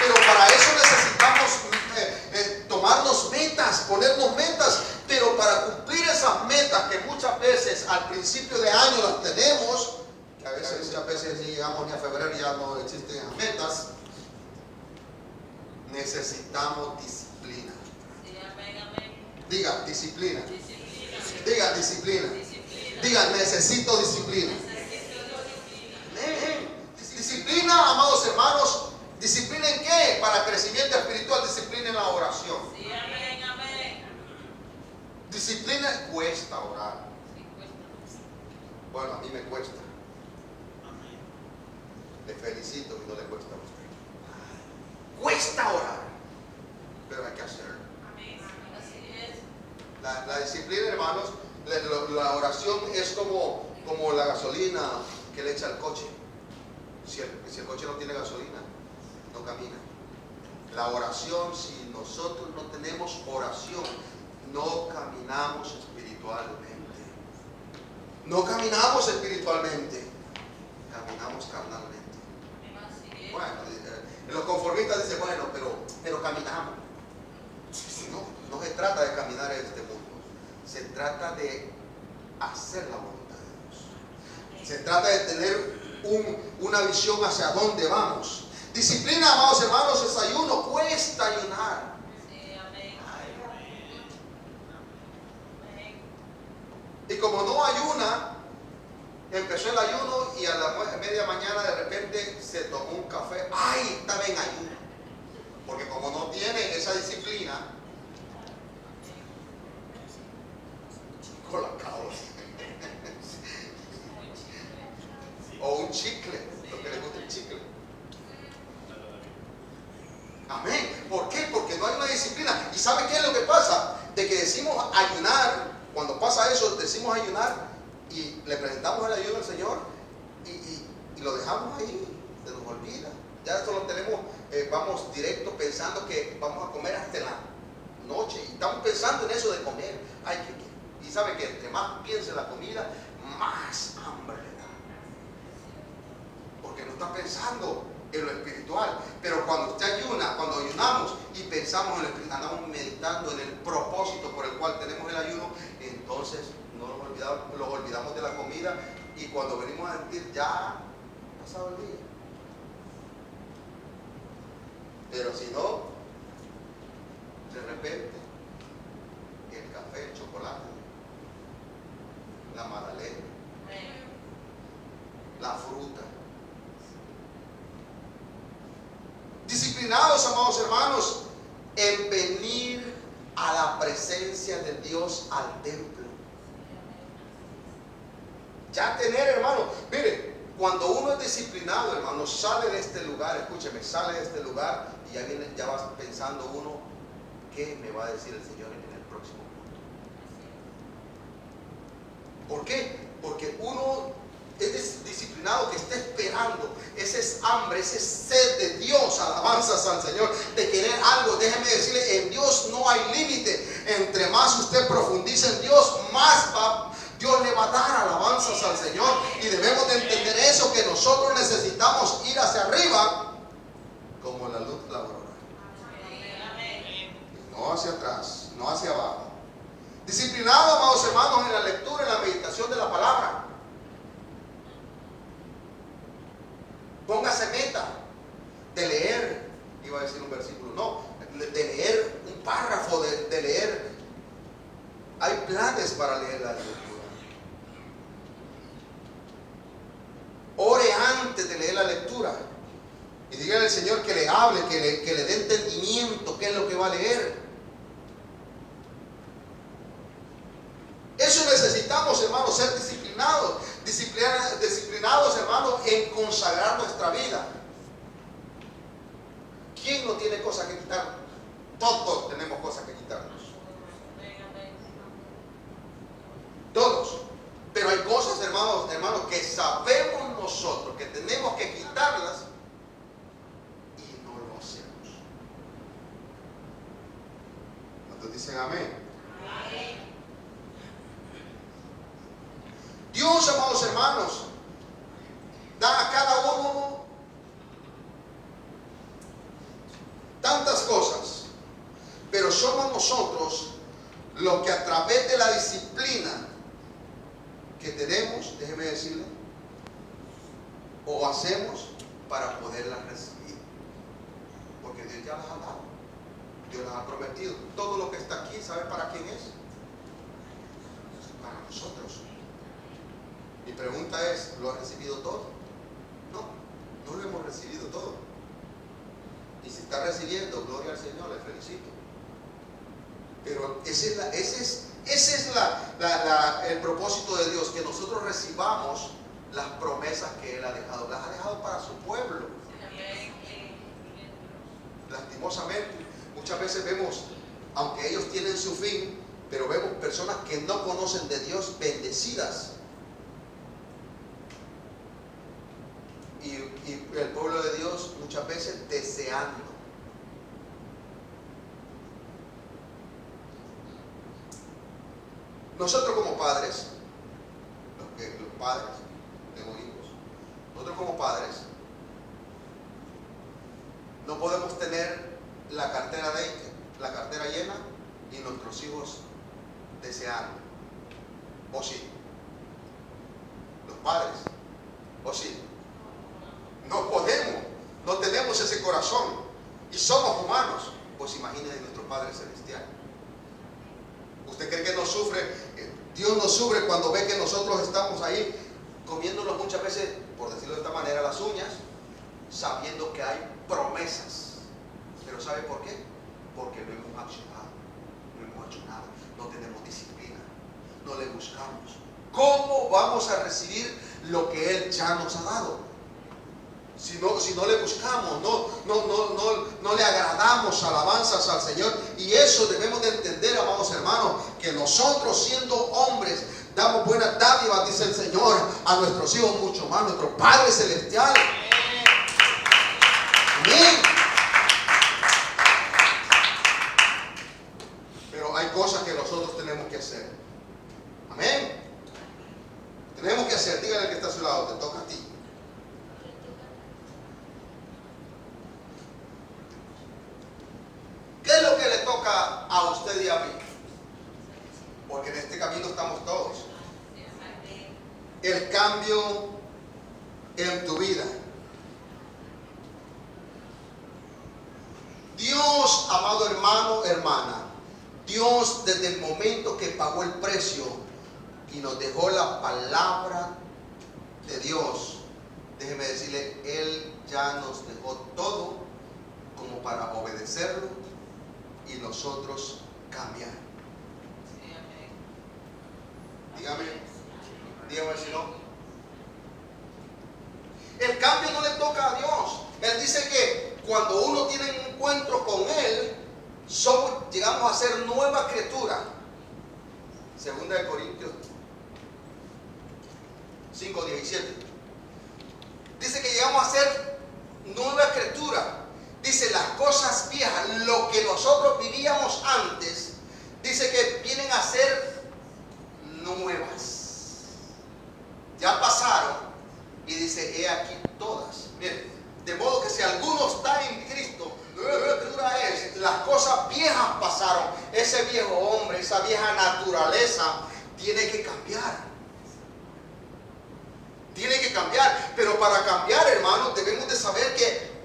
Pero para eso necesitamos tomarnos metas, ponernos metas, pero para cumplir esas metas que muchas veces al principio de año las tenemos, que a veces muchas veces ni llegamos ni a febrero y ya no existen las metas, necesitamos disciplina. Diga disciplina. Diga disciplina. Diga necesito disciplina. Disciplina, amados hermanos. ¿Disciplina en qué? Para crecimiento espiritual, disciplina en la oración. Sí, amén, amén. Disciplina, cuesta orar. Sí, cuesta. Bueno, a mí me cuesta. Le felicito y no le cuesta a usted. Cuesta orar, pero hay que hacerlo. Amén. Así es. La disciplina, hermanos, la oración es como la gasolina que le echa al coche. Si el coche no tiene gasolina, no camina. La oración, si nosotros no tenemos oración, no caminamos espiritualmente. No caminamos espiritualmente, caminamos carnalmente. Así es. Bueno, los conformistas dicen, bueno, pero caminamos. No se trata de caminar en este mundo, se trata de hacer la voluntad de Dios. Se trata de tener una visión hacia dónde vamos. Disciplina, amados hermanos, es ayuno. Cuesta ayunar. Sí, amén. Amén. Y como no ayuna, empezó el ayuno y a la media mañana de repente se tomó un café. ¡Ay! Estaba en ayuno. Porque como no tiene esa disciplina, con la causa. O un chicle, lo que le gusta el chicle. Amén. ¿Por qué? Porque no hay una disciplina. ¿Y sabe qué es lo que pasa? De de que decimos ayunar, cuando pasa eso, decimos ayunar y le presentamos el ayuno al Señor y lo dejamos ahí, se nos olvida. Ya esto lo tenemos, vamos directo pensando que vamos a comer hasta la noche y estamos pensando en eso de comer. Ay, y sabe que entre más piensa en la comida, más hambre le da. Porque no está pensando en lo espiritual. Pero cuando usted ayuna, cuando ayunamos y pensamos en lo espiritual, andamos meditando en el propósito por el cual tenemos el ayuno, entonces no nos olvidamos de la comida y cuando venimos a sentir ya ha pasado el día. Pero si no, de repente, el café, el chocolate, la magdalena, la fruta. Disciplinados, amados hermanos, en venir a la presencia de Dios al templo. Ya tener, hermano, mire, cuando uno es disciplinado, hermano, sale de este lugar, escúcheme, sale de este lugar y ya va pensando uno, ¿qué me va a decir el Señor en el próximo punto? ¿Por qué? Porque uno es disciplinado, que está esperando ese hambre, ese sed de Dios, alabanzas al Señor, de querer algo. Déjeme decirle, en Dios no hay límite. Entre más usted profundiza en Dios, más Dios le va a dar alabanzas al Señor. Y debemos de entender eso, que nosotros necesitamos ir hacia arriba como la luz de la aurora, no hacia atrás, no hacia abajo. Disciplinado, amados hermanos, en la lectura, en la meditación de la palabra. Póngase meta de leer, iba a decir un versículo, no, de leer un párrafo, de leer. Hay planes para leer la lectura. Ore antes de leer la lectura y dígale al Señor que le hable, que le dé entendimiento, qué es lo que va a leer. Eso necesitamos, hermanos, ser disciplinados. Disciplinados, hermanos, en consagrar nuestra vida. ¿Quién no tiene cosas que quitar? Todos tenemos cosas que quitarnos. Todos. Pero hay cosas, hermanos, que sabemos nosotros que tenemos que quitarlas y no lo hacemos. ¿Cuántos dicen amén? Amén. Dios, amados hermanos, da a cada uno tantas cosas, pero somos nosotros los que a través de la disciplina que tenemos, déjeme decirle, o hacemos para poderlas recibir. Porque Dios ya las ha dado, Dios las ha prometido. Todo lo que está aquí, ¿sabe para quién es? Para nosotros. Mi pregunta es, ¿lo ha recibido todo? No, no lo hemos recibido todo. Y si está recibiendo, gloria al Señor, le felicito. Pero ese es el propósito de Dios, que nosotros recibamos las promesas que Él ha dejado. Las ha dejado para su pueblo. Lastimosamente, muchas veces vemos, aunque ellos tienen su fin, pero vemos personas que no conocen de Dios bendecidas. Y el pueblo de Dios muchas veces deseando. Nosotros como padres, los padres, tengo hijos, nosotros como padres no podemos tener la cartera llena y nuestros hijos deseando. ¿O sí? Los padres, ¿o sí? No podemos, no tenemos ese corazón y somos humanos. Pues imagínense nuestro Padre Celestial. ¿Usted cree que no sufre? Dios nos sufre cuando ve que nosotros estamos ahí comiéndonos muchas veces, por decirlo de esta manera, las uñas, sabiendo que hay promesas. Pero ¿sabe por qué? Porque no hemos accionado, no tenemos disciplina, no le buscamos. ¿Cómo vamos a recibir lo que Él ya nos ha dado? Si no le buscamos, no le agradamos alabanzas al Señor. Y eso debemos de entender, amados hermanos, que nosotros siendo hombres damos buenas dádivas, dice el Señor, a nuestros hijos, mucho más nuestro Padre Celestial. Amén. Pero hay cosas que nosotros tenemos que hacer. Amén. Tenemos que hacer. Dígale al que está a su lado, te toca a ti. ¿Qué es lo que le toca a usted y a mí? Porque en este camino estamos todos. El cambio en tu vida. Dios, amado hermano, hermana, Dios desde el momento que pagó el precio y nos dejó la palabra de Dios, déjeme decirle, Él ya nos dejó todo como para obedecerlo y nosotros cambiar. Dígame si no. El cambio no le toca a Dios. Él dice que cuando uno tiene un encuentro con Él, llegamos a ser nueva criatura. Segunda de Corintios 5:17. Dice que llegamos a ser nueva criatura. Dice las cosas viejas, lo que nosotros vivíamos antes, dice que vienen a ser nuevas. Ya pasaron. Y dice, he aquí todas. Miren, de modo que si alguno está en Cristo, nueva criatura es. Las cosas viejas pasaron. Ese viejo hombre, esa vieja naturaleza tiene que cambiar. Tiene que cambiar. Pero para cambiar, hermanos, debemos de saber que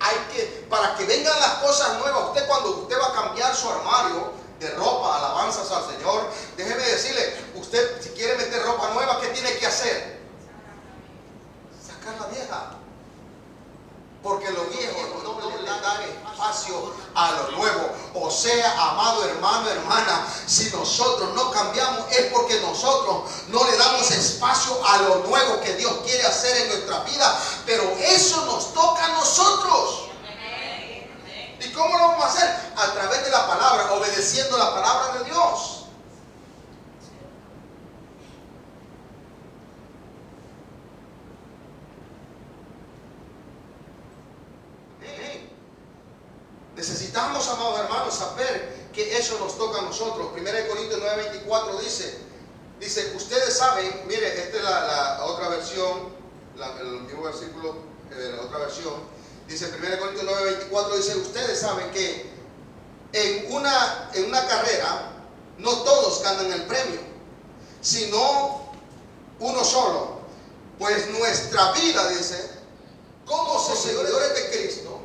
para que vengan las cosas nuevas, cuando usted va a cambiar su armario de ropa, alabanzas al Señor, déjeme decirle, usted si quiere meter ropa nueva, ¿qué tiene que hacer? Sacar la vieja. Porque lo viejo no le da espacio a lo nuevo. O sea, amado hermano, hermana, si nosotros no cambiamos es porque nosotros no le damos espacio a lo nuevo que Dios quiere hacer en nuestra vida. Pero eso nos toca a nosotros. ¿Y cómo lo vamos a hacer? A través de la palabra, obedeciendo la palabra de Dios. Necesitamos, amados hermanos, saber que eso nos toca a nosotros. 1 Corintios 9:24 dice, ustedes saben, mire, esta es la otra versión, el último versículo de la otra versión. Dice 1 Corintios 9:24, dice, ustedes saben que en una carrera no todos ganan el premio, sino uno solo. Pues nuestra vida, dice, como seguidores de Cristo,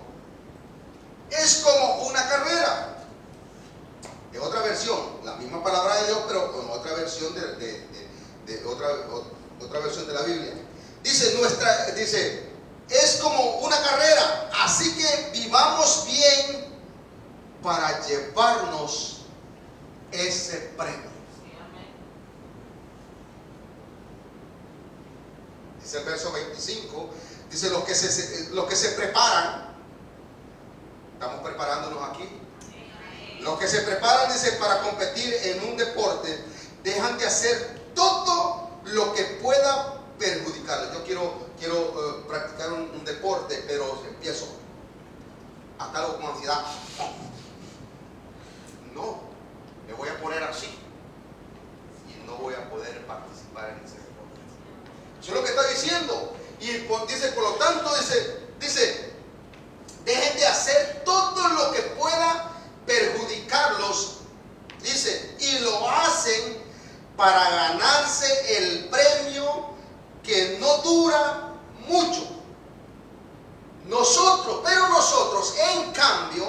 es como una carrera. De otra versión, la misma palabra de Dios, pero con otra versión de otra versión de la Biblia. Dice, es como una carrera, así que vivamos bien para llevarnos ese premio. Dice el verso 25, dice los que se preparan. Estamos preparándonos aquí. Los que se preparan, dice, para competir en un deporte, dejan de hacer todo lo que pueda perjudicarles. Yo quiero practicar un deporte, pero empiezo hasta algo con ansiedad. No, me voy a poner así y no voy a poder participar en ese deporte. Eso es lo que está diciendo. Y dice, por lo tanto, dice, dejen de hacer todo lo que pueda perjudicarlos, dice, y lo hacen para ganarse el premio que no dura mucho. Pero nosotros, en cambio,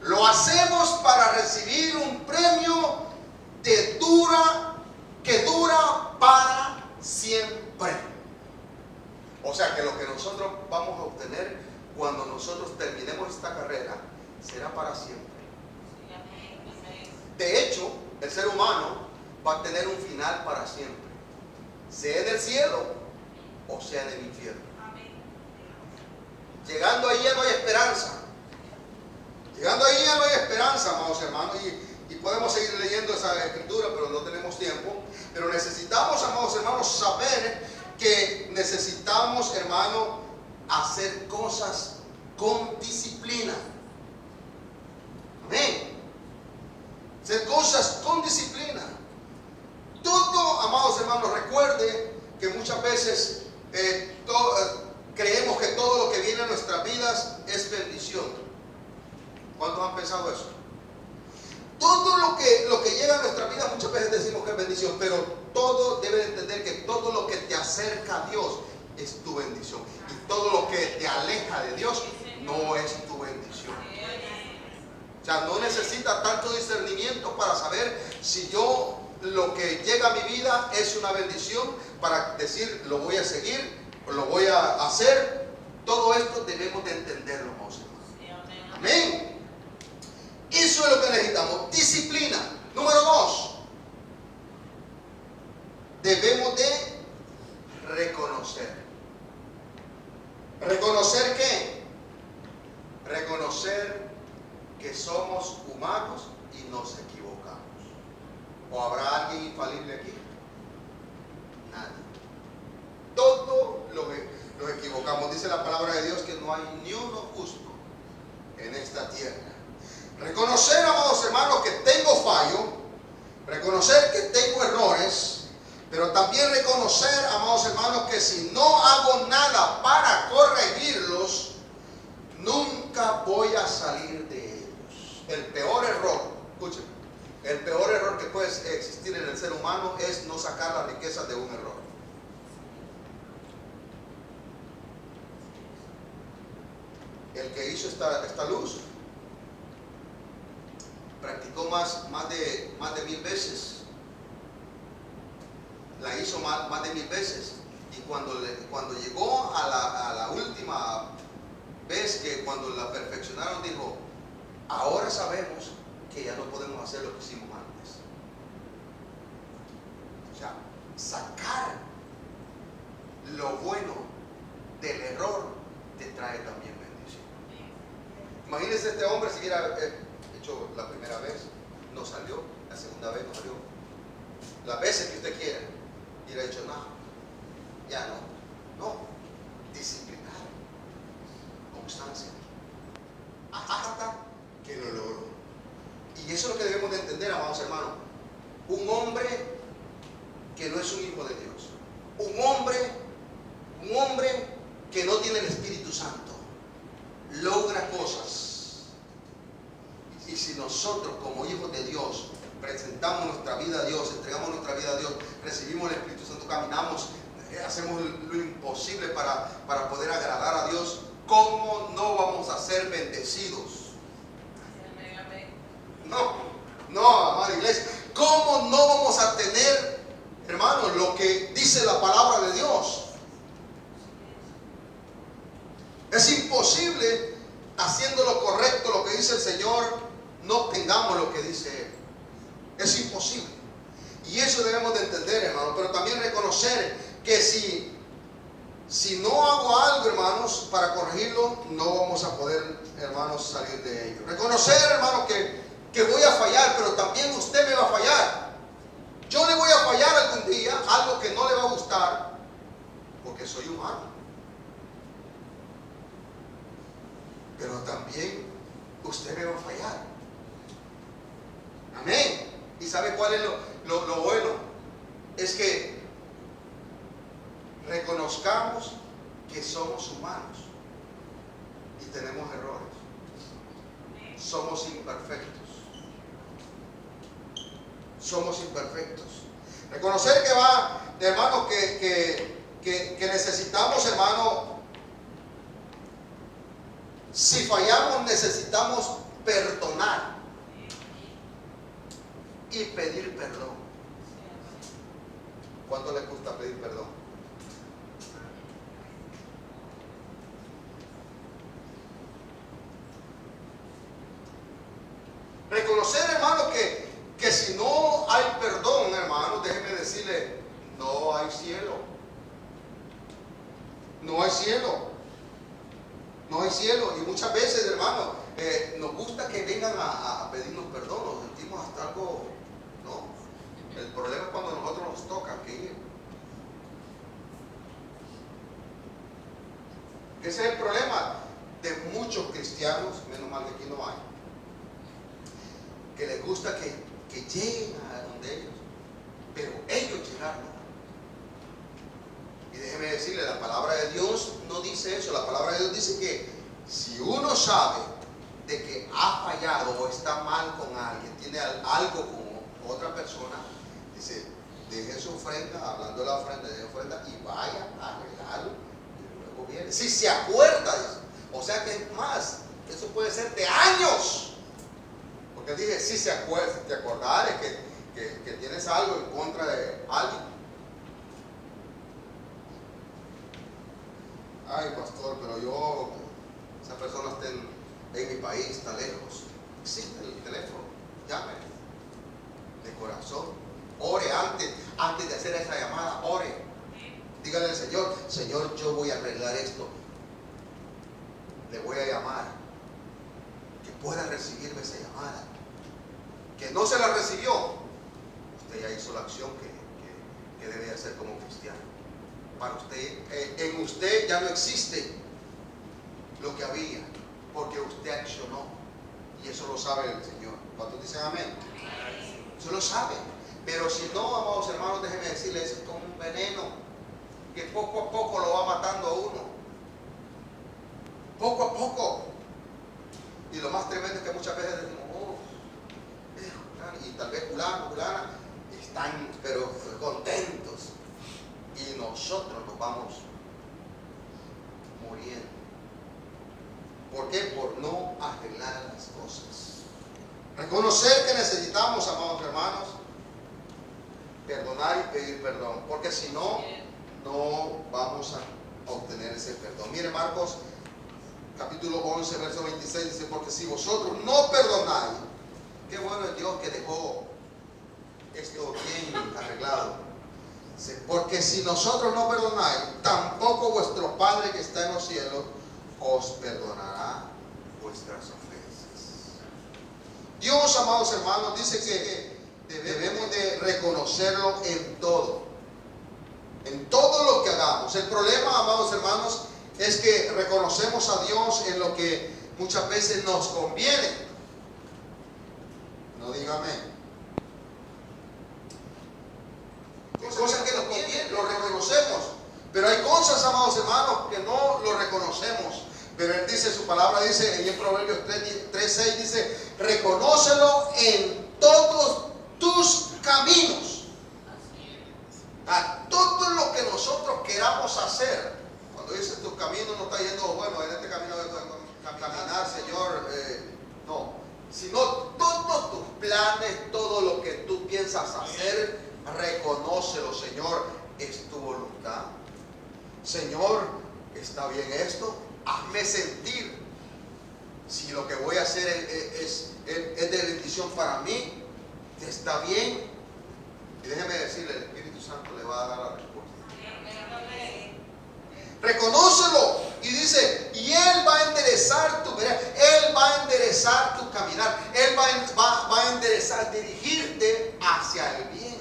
lo hacemos para recibir un premio que dura para siempre. O sea que lo que nosotros vamos a obtener cuando nosotros terminemos esta carrera será para siempre. De hecho, el ser humano va a tener un final para siempre, sea en el cielo o sea en el infierno. Llegando ahí ya no hay esperanza. Llegando ahí ya no hay esperanza, amados hermanos. Y podemos seguir leyendo esa escritura, pero no tenemos tiempo. Pero necesitamos, amados hermanos, saber que necesitamos, hermano, hacer cosas con disciplina. Amén. Hacer cosas con disciplina. Todo, amados hermanos, recuerde que muchas veces creemos que todo lo que viene a nuestras vidas es bendición. ¿Cuántos han pensado eso? Todo lo que llega a nuestra vida muchas veces decimos que es bendición, pero todo debe de entender que todo lo que te acerca a Dios es tu bendición. Y todo lo que te aleja de Dios no es tu bendición. O sea, no necesita tanto discernimiento para saber si lo que llega a mi vida es una bendición, para decir lo voy a seguir, lo voy a hacer. Todo esto debemos de entenderlo, hermanos. Amén. Eso es lo que necesitamos, disciplina. Número 2, debemos de reconocer. ¿Reconocer qué? Reconocer que somos humanos y nos equivocamos. ¿O habrá alguien infalible aquí? Nadie. Todos los equivocamos. Dice la palabra de Dios que no hay ni uno justo en esta tierra. Reconocer, amados hermanos, que tengo fallo, reconocer que tengo errores, pero también reconocer, amados hermanos, que si no hago nada para corregirlos, nunca voy a salir de ellos. El peor error, escuchen, el peor error que puede existir en el ser humano es no sacar la riqueza de un error. El que hizo esta luz practicó más de 1000 veces. La hizo más de 1000 veces. Y cuando llegó a la última vez, que cuando la perfeccionaron, dijo: ahora sabemos que ya no podemos hacer lo que hicimos antes. O sea, sacar lo bueno del error te trae también bendición. Imagínense, este hombre si hubiera hecho la primera vez, no salió, la segunda vez no salió, las veces que usted quiera, y hubiera dicho: no, ya no, disciplinado, constancia, hasta que lo logró. Y eso es lo que debemos de entender, amados hermanos. Un hombre que no es un hijo de Dios, un hombre que no tiene el Espíritu Santo, logra cosas. Y si nosotros, como hijos de Dios, presentamos nuestra vida a Dios, entregamos nuestra vida a Dios, recibimos el Espíritu Santo, caminamos, hacemos lo imposible para poder agradar a Dios, ¿cómo no vamos a ser bendecidos? No, amada iglesia, ¿cómo no vamos a tener, hermanos, lo que dice la palabra de Dios? Es imposible, haciendo lo correcto, lo que dice el Señor, no tengamos lo que dice Él. Es imposible. Y eso debemos de entender, hermanos. Pero también reconocer que si no hago algo, hermanos, para corregirlo, no vamos a poder, hermanos, salir de ello. Reconocer, hermanos, que voy a fallar, pero también usted me va a fallar. Yo le voy a fallar algún día, algo que no le va a gustar, porque soy humano. Pero también usted me va a fallar. Amén. ¿Y sabe cuál es lo bueno? Es que reconozcamos que somos humanos y tenemos errores. Somos imperfectos. Somos imperfectos. Reconocer que va, hermano, que necesitamos, hermano, si fallamos necesitamos perdonar y pedir perdón. ¿Cuánto les gusta pedir perdón? Reconocer, hermano, que si no hay perdón, hermano, déjeme decirle, no hay cielo. No hay cielo. No hay cielo. Y muchas veces, hermano, nos gusta que vengan a pedirnos perdón. Nos sentimos hasta algo, ¿no? El problema es cuando a nosotros nos toca que ir. Ese es el problema de muchos cristianos, menos mal que aquí no hay, que les gusta que lleguen a donde ellos, pero ellos llegaron. Y déjeme decirle, la palabra de Dios no dice eso. La palabra de Dios dice que si uno sabe de que ha fallado o está mal con alguien, tiene algo con otra persona, dice, deje su ofrenda, hablando de la ofrenda, deje ofrenda y vaya a arreglarlo y luego viene. Si se acuerda de eso, o sea que es más, eso puede ser de años. Porque dije, si se acuerda, te acordares que tienes algo en contra de alguien. Ay, pastor, pero esa persona está en mi país, está lejos. Existe el teléfono, llame de corazón. Ore antes de hacer esa llamada, ore. Dígale al Señor, Señor, yo voy a arreglar esto. Le voy a llamar. Que pueda recibirme esa llamada. Que no se la recibió. Usted ya hizo la acción que debe hacer como cristiano. Para usted, en usted ya no existe lo que había, porque usted accionó, y eso lo sabe el Señor. ¿Cuántos dicen amén? Eso lo sabe. Pero si no, amados hermanos, déjenme decirles, es como un veneno que poco a poco lo va matando a uno, poco a poco. Y lo más tremendo es que muchas veces decimos, y tal vez fulano, están pero contentos, y nosotros nos vamos muriendo. ¿Por qué? Por no arreglar las cosas. Reconocer que necesitamos, amados hermanos, perdonar y pedir perdón, porque si no, no vamos a obtener ese perdón. Mire Marcos capítulo 11 verso 26 dice, porque si vosotros no perdonáis, qué bueno es Dios que dejó esto bien arreglado. Porque si nosotros no perdonáis, tampoco vuestro Padre que está en los cielos os perdonará vuestras ofensas. Dios, amados hermanos, dice que debemos de reconocerlo en todo lo que hagamos. El problema, amados hermanos, es que reconocemos a Dios en lo que muchas veces nos conviene. No diga amén. Hay cosas que nos convienen, lo reconocemos. Pero hay cosas, amados hermanos, que no lo reconocemos. Pero Él dice, su palabra dice, en Proverbios 3:6 dice, reconócelo en todos tus caminos. A todo lo que nosotros queramos hacer. Cuando dice tus caminos, no está yendo, bueno, en este camino de caminar, Señor, no. Sino todos tus planes, todo lo que tú piensas hacer, reconócelo, Señor, es tu voluntad. Señor, ¿está bien esto? Hazme sentir si lo que voy a hacer es de bendición para mí. ¿Está bien? Y déjeme decirle, el Espíritu Santo le va a dar la respuesta. Reconócelo y dice, y Él va a enderezar tu vereda, Él va a enderezar tu caminar, Él va a enderezar, dirigirte hacia el bien.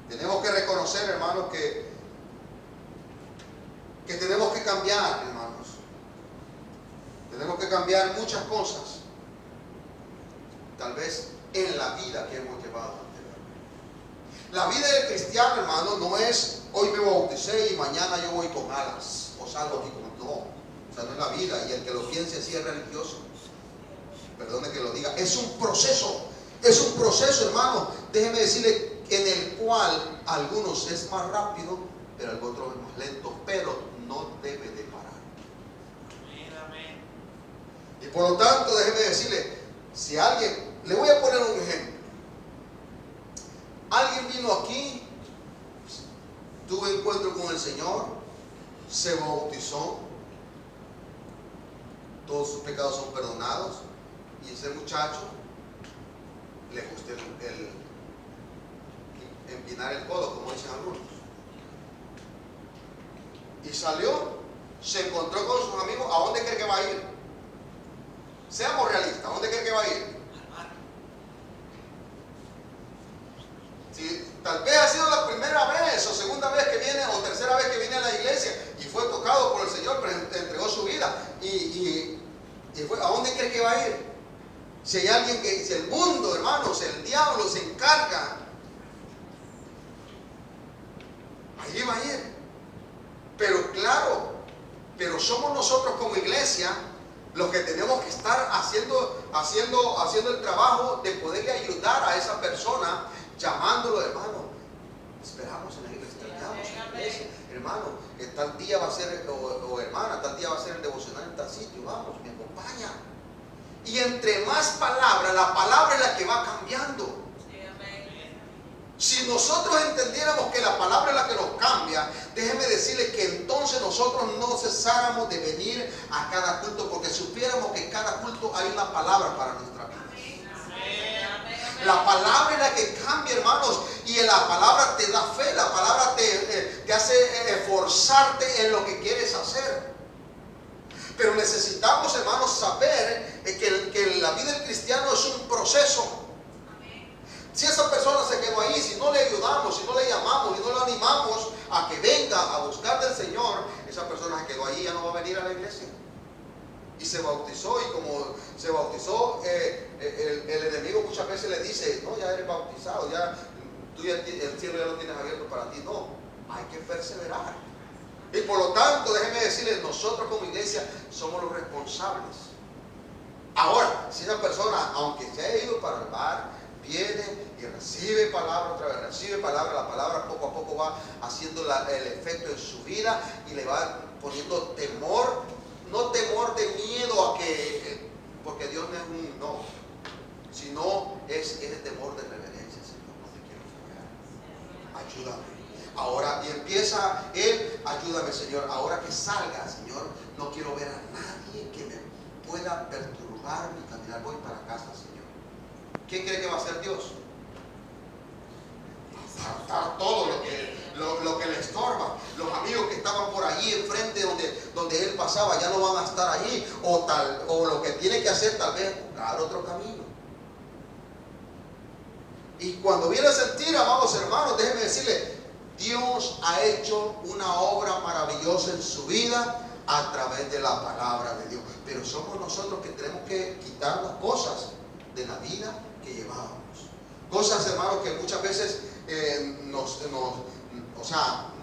Tenemos que reconocer, hermanos, que tenemos que cambiar, hermanos. Tenemos que cambiar muchas cosas, tal vez en la vida que hemos llevado. La vida del cristiano, hermano, no es hoy me bauticé y mañana yo voy con alas o salgo aquí con... No, o sea, no es la vida. Y el que lo piense así es religioso. Perdone que lo diga. Es un proceso, hermano. Déjeme decirle, en el cual algunos es más rápido, pero el otro es más lento, pero no debe de parar. Y por lo tanto, déjeme decirle, si alguien, le voy a poner un ejemplo. Alguien vino aquí, tuvo encuentro con el Señor, se bautizó, todos sus pecados son perdonados, y ese muchacho le gusta el empinar el codo, como dicen algunos, y salió se encontró con sus amigos, ¿a dónde cree que va a ir? Seamos realistas, ¿a dónde cree que va a ir? Si tal vez ha sido la primera vez o segunda vez que viene o tercera vez que viene a la iglesia y fue tocado por el Señor, pero entregó su vida y fue, ¿a dónde cree que va a ir? Si hay alguien que, si el mundo, hermanos, el diablo se encarga, allí va a ir. Pero claro, pero somos nosotros como iglesia los que tenemos que estar haciendo el trabajo de poderle ayudar a esa persona, llamándolo, hermano. Esperamos en la iglesia, esperamos en la iglesia, hermano, tal día va a ser, o hermana, tal día va a ser el devocional en tal sitio, vamos, me acompaña. Y entre más palabras, la palabra es la que va cambiando. Si nosotros entendiéramos que la palabra es la que nos cambia, déjeme decirle que entonces nosotros no cesáramos de venir a cada culto, porque supiéramos que en cada culto hay una palabra para nuestra vida. La palabra es la que cambia, hermanos, y la palabra te da fe, la palabra te hace esforzarte en lo que quieres hacer. Pero necesitamos, hermanos, saber que la vida del cristiano es un proceso. Si esa persona se quedó ahí, si no le ayudamos, si no le llamamos, si no le animamos a que venga a buscar del Señor, esa persona se quedó ahí, ya no va a venir a la iglesia. Y se bautizó, y como se bautizó, el enemigo muchas veces le dice, no, ya eres bautizado, ya tú ya el cielo ya lo tienes abierto para ti. No, hay que perseverar. Y por lo tanto, déjenme decirles, nosotros como iglesia somos los responsables. Ahora, si esa persona, aunque se haya ido para el bar, viene y recibe palabra otra vez, recibe palabra, la palabra poco a poco va haciendo el efecto en su vida y le va poniendo temor, no temor de miedo a que, porque Dios no es un no, sino es el temor de reverencia. Señor, no te quiero fallar, ayúdame. Ahora, y empieza él, ayúdame, Señor, ahora que salga, Señor, no quiero ver a nadie que me pueda perturbar mi caminar, voy para casa, Señor. ¿Qué cree que va a hacer Dios? Apartar todo lo que le estorba. Los amigos que estaban por allí enfrente donde él pasaba ya no van a estar allí, o lo que tiene que hacer tal vez buscar otro camino. Y cuando viene a sentir, amados hermanos, déjenme decirle, Dios ha hecho una obra maravillosa en su vida a través de la palabra de Dios. Pero somos nosotros que tenemos que quitar las cosas de la vida que llevábamos. Cosas, hermanos, que muchas veces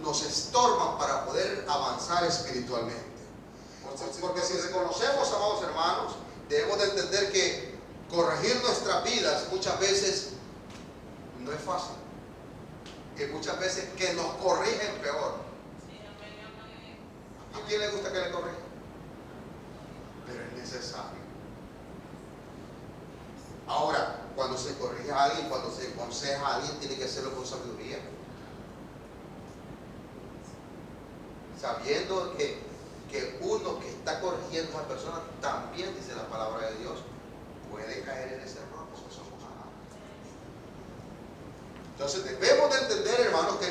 nos estorban para poder avanzar espiritualmente. Porque si reconocemos, amados hermanos, debemos de entender que corregir nuestras vidas muchas veces no es fácil. Que muchas veces que nos corrigen peor. ¿A quién le gusta que le corrijan? Pero es necesario. Ahora, cuando se corrige a alguien, cuando se aconseja a alguien, tiene que hacerlo con sabiduría. Sabiendo que uno que está corrigiendo a esa persona también, dice la palabra de Dios, puede caer en ese error, porque somos humanos. Entonces debemos de entender, hermanos, que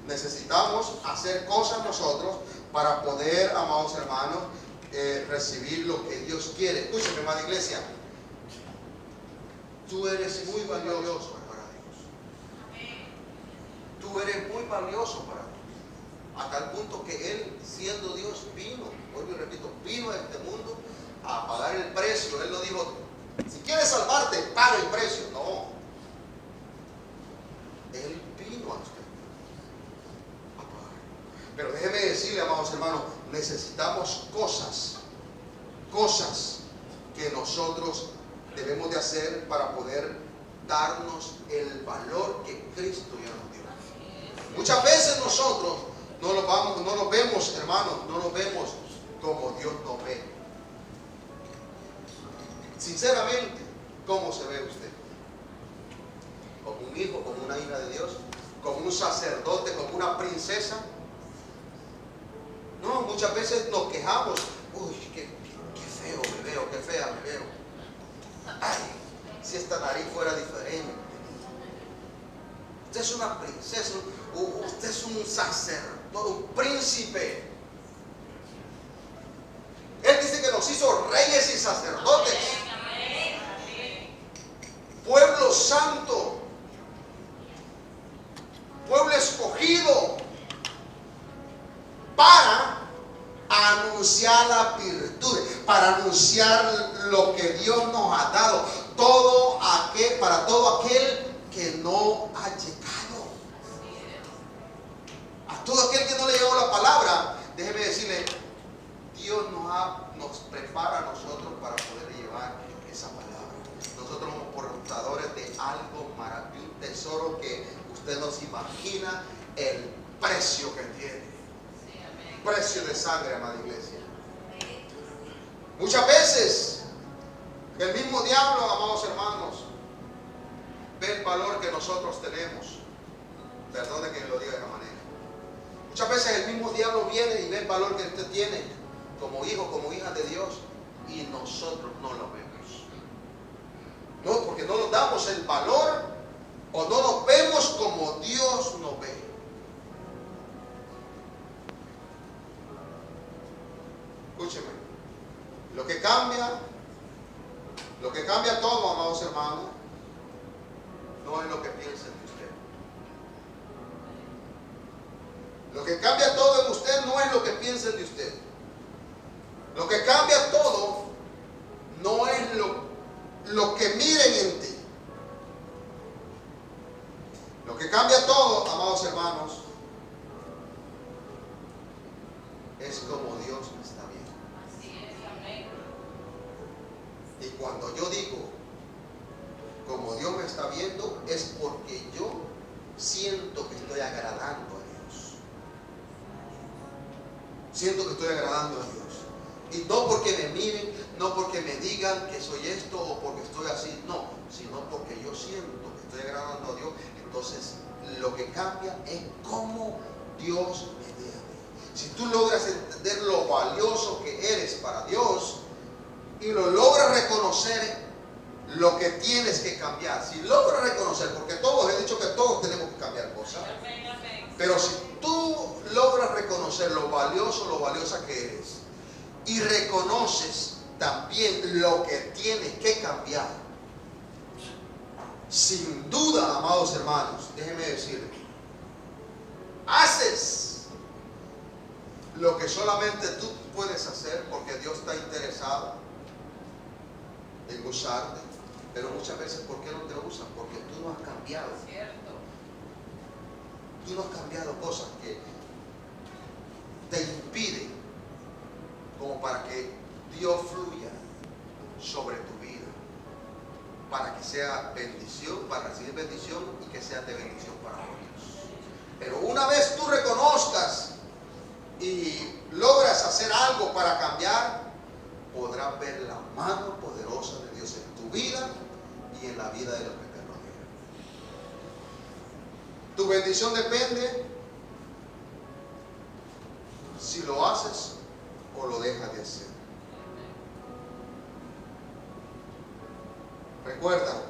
necesitamos hacer cosas nosotros para poder, amados hermanos, recibir lo que Dios quiere. Escúchame, hermana iglesia. Tú eres muy valioso para Dios. Tú eres muy valioso para Dios. A tal punto que Él, siendo Dios, vino, vuelvo y repito, vino a este mundo a pagar el precio. Él no dijo, si quieres salvarte, paga el precio. No. Él vino a usted a pagar. Pero déjeme decirle, amados hermanos, necesitamos cosas que nosotros debemos de hacer para poder darnos el valor que Cristo ya nos dio. Muchas veces nosotros no nos vemos, hermanos, no nos vemos como Dios nos ve. Sinceramente, ¿cómo se ve usted? ¿Como un hijo, como una hija de Dios? ¿Como un sacerdote, como una princesa? No, muchas veces nos quejamos. Uy, qué feo me veo, qué fea me veo. Ay, si esta nariz fuera diferente. Usted es una princesa, usted es un sacerdote, un príncipe. reyes y sacerdotes, pueblo santo, pueblo escogido, para anunciar la virtud, para anunciar lo que Dios nos ha dado, para todo aquel que no ha llegado, a todo aquel que no le llegó la palabra. Déjeme decirle, Dios nos prepara a nosotros para poder llevar esa palabra. Nosotros somos portadores de algo maravilloso, de un tesoro que usted no se imagina el precio que tiene. Precio de sangre, amada iglesia. Muchas veces el mismo diablo, amados hermanos, ve el valor que nosotros tenemos. Perdone que lo diga de esa manera. Muchas veces el mismo diablo viene y ve el valor que usted tiene como hijo, como hija de Dios, y nosotros no lo vemos. No, porque no nos damos el valor o no nos vemos como Dios nos ve. Escúcheme, lo que cambia todo, amados hermanos, no es lo que piensen de usted. Lo que cambia todo en usted no es lo que piensen de usted. Lo que cambia todo no es lo que miren en ti. Lo que cambia todo, amados hermanos, es como Dios me está viendo. Y cuando yo digo como Dios me está viendo, es porque yo siento que estoy agradando a Dios. Siento que estoy agradando a Dios. Y no porque me miren, no porque me digan que soy esto o porque estoy así, no, sino porque yo siento que estoy agradando a Dios. Entonces, lo que cambia es cómo Dios me ve a mí. Si tú logras entender lo valioso que eres para Dios y lo logras reconocer, lo que tienes que cambiar. Si logras reconocer, porque todos, he dicho que todos tenemos que cambiar cosas, pero si tú logras reconocer lo valiosa que eres y reconoces también lo que tienes que cambiar, sin duda, amados hermanos, déjenme decirles, haces lo que solamente tú puedes hacer, porque Dios está interesado en usarte. Pero muchas veces, ¿por qué no te usan? Porque tú no has cambiado. Tú no has cambiado cosas que te impiden como para que Dios fluya sobre tu vida, para que sea bendición, para recibir bendición y que sea de bendición para otros. Pero una vez tú reconozcas y logras hacer algo para cambiar, podrás ver la mano poderosa de Dios en tu vida y en la vida de los que te rodean. Tu bendición depende si lo haces o lo dejas de hacer. Recuerda,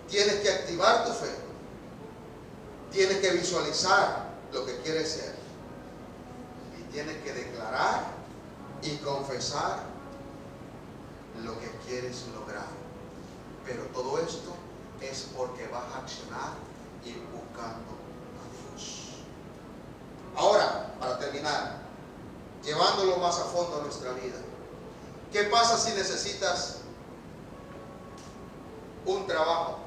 tienes que activar tu fe, tienes que visualizar lo que quieres ser y tienes que declarar y confesar lo que quieres lograr. Pero todo esto es porque vas a accionar y buscando a Dios. Ahora, para terminar, llevándolo más a fondo a nuestra vida, ¿qué pasa si necesitas un trabajo?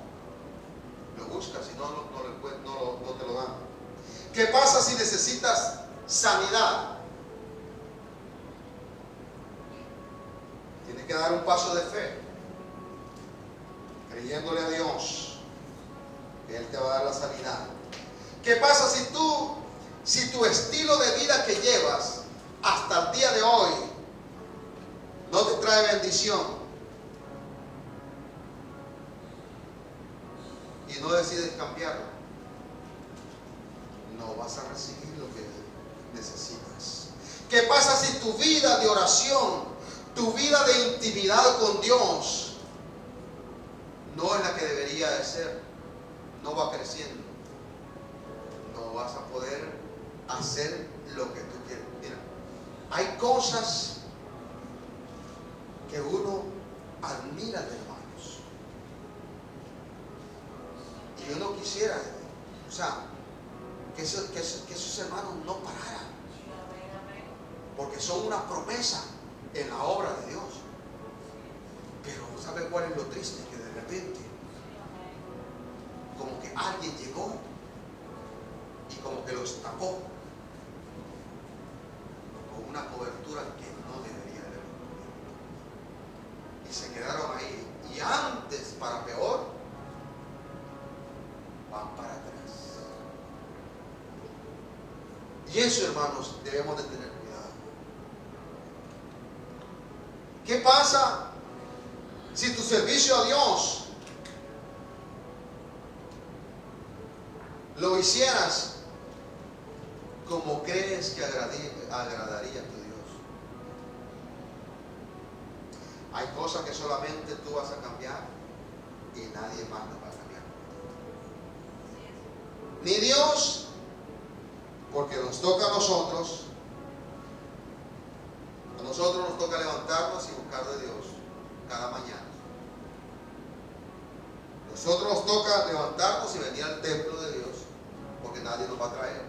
Lo buscas y no te lo dan. ¿Qué pasa si necesitas sanidad? Tienes que dar un paso de fe, creyéndole a Dios que Él te va a dar la sanidad. ¿Qué pasa si tu estilo de vida que llevas hasta el día de hoy no te trae bendición y no decides cambiarlo? No vas a recibir lo que necesitas. ¿Qué pasa si tu vida de oración, tu vida de intimidad con Dios no es la que debería de ser? No va creciendo. No vas a poder hacer lo que tú quieres. Mira, hay cosas que uno admira de hermanos. Y uno quisiera, o sea, que esos hermanos no pararan, porque son una promesa en la obra de Dios. Pero ¿sabe cuál es lo triste? Que de repente como que alguien llegó y como que los tapó con una cobertura que no debería de haber. Y se quedaron ahí. Y antes, para peor, van para atrás. Y eso, hermanos, debemos de tener cuidado. ¿Qué pasa si tu servicio a Dios lo hicieras como crees que agradaría a tu Dios? Hay cosas que solamente tú vas a cambiar y nadie más las va a cambiar. Ni Dios, porque nos toca a nosotros. A nosotros nos toca levantarnos y buscar de Dios cada mañana. Nosotros nos toca levantarnos y venir al templo de Dios, porque nadie nos va a traer.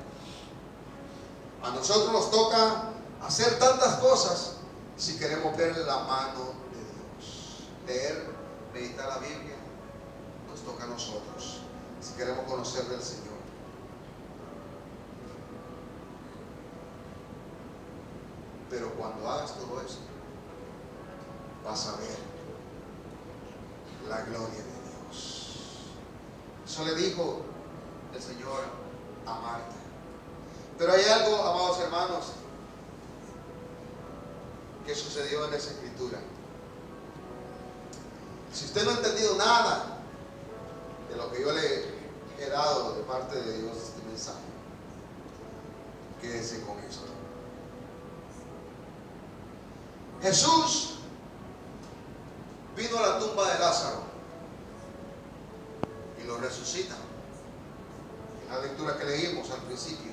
A nosotros nos toca hacer tantas cosas si queremos ver la mano de Dios. Leer, meditar la Biblia, nos toca a nosotros, si queremos conocer del Señor. Pero cuando hagas todo eso, vas a ver la gloria de Dios. Eso le dijo el Señor a Marta. Pero hay algo, amados hermanos, que sucedió en esa escritura. Si usted no ha entendido nada de lo que yo le he dado de parte de Dios, este mensaje, quédese con esto. Jesús vino a la tumba de Lázaro y lo resucita, en la lectura que leímos al principio.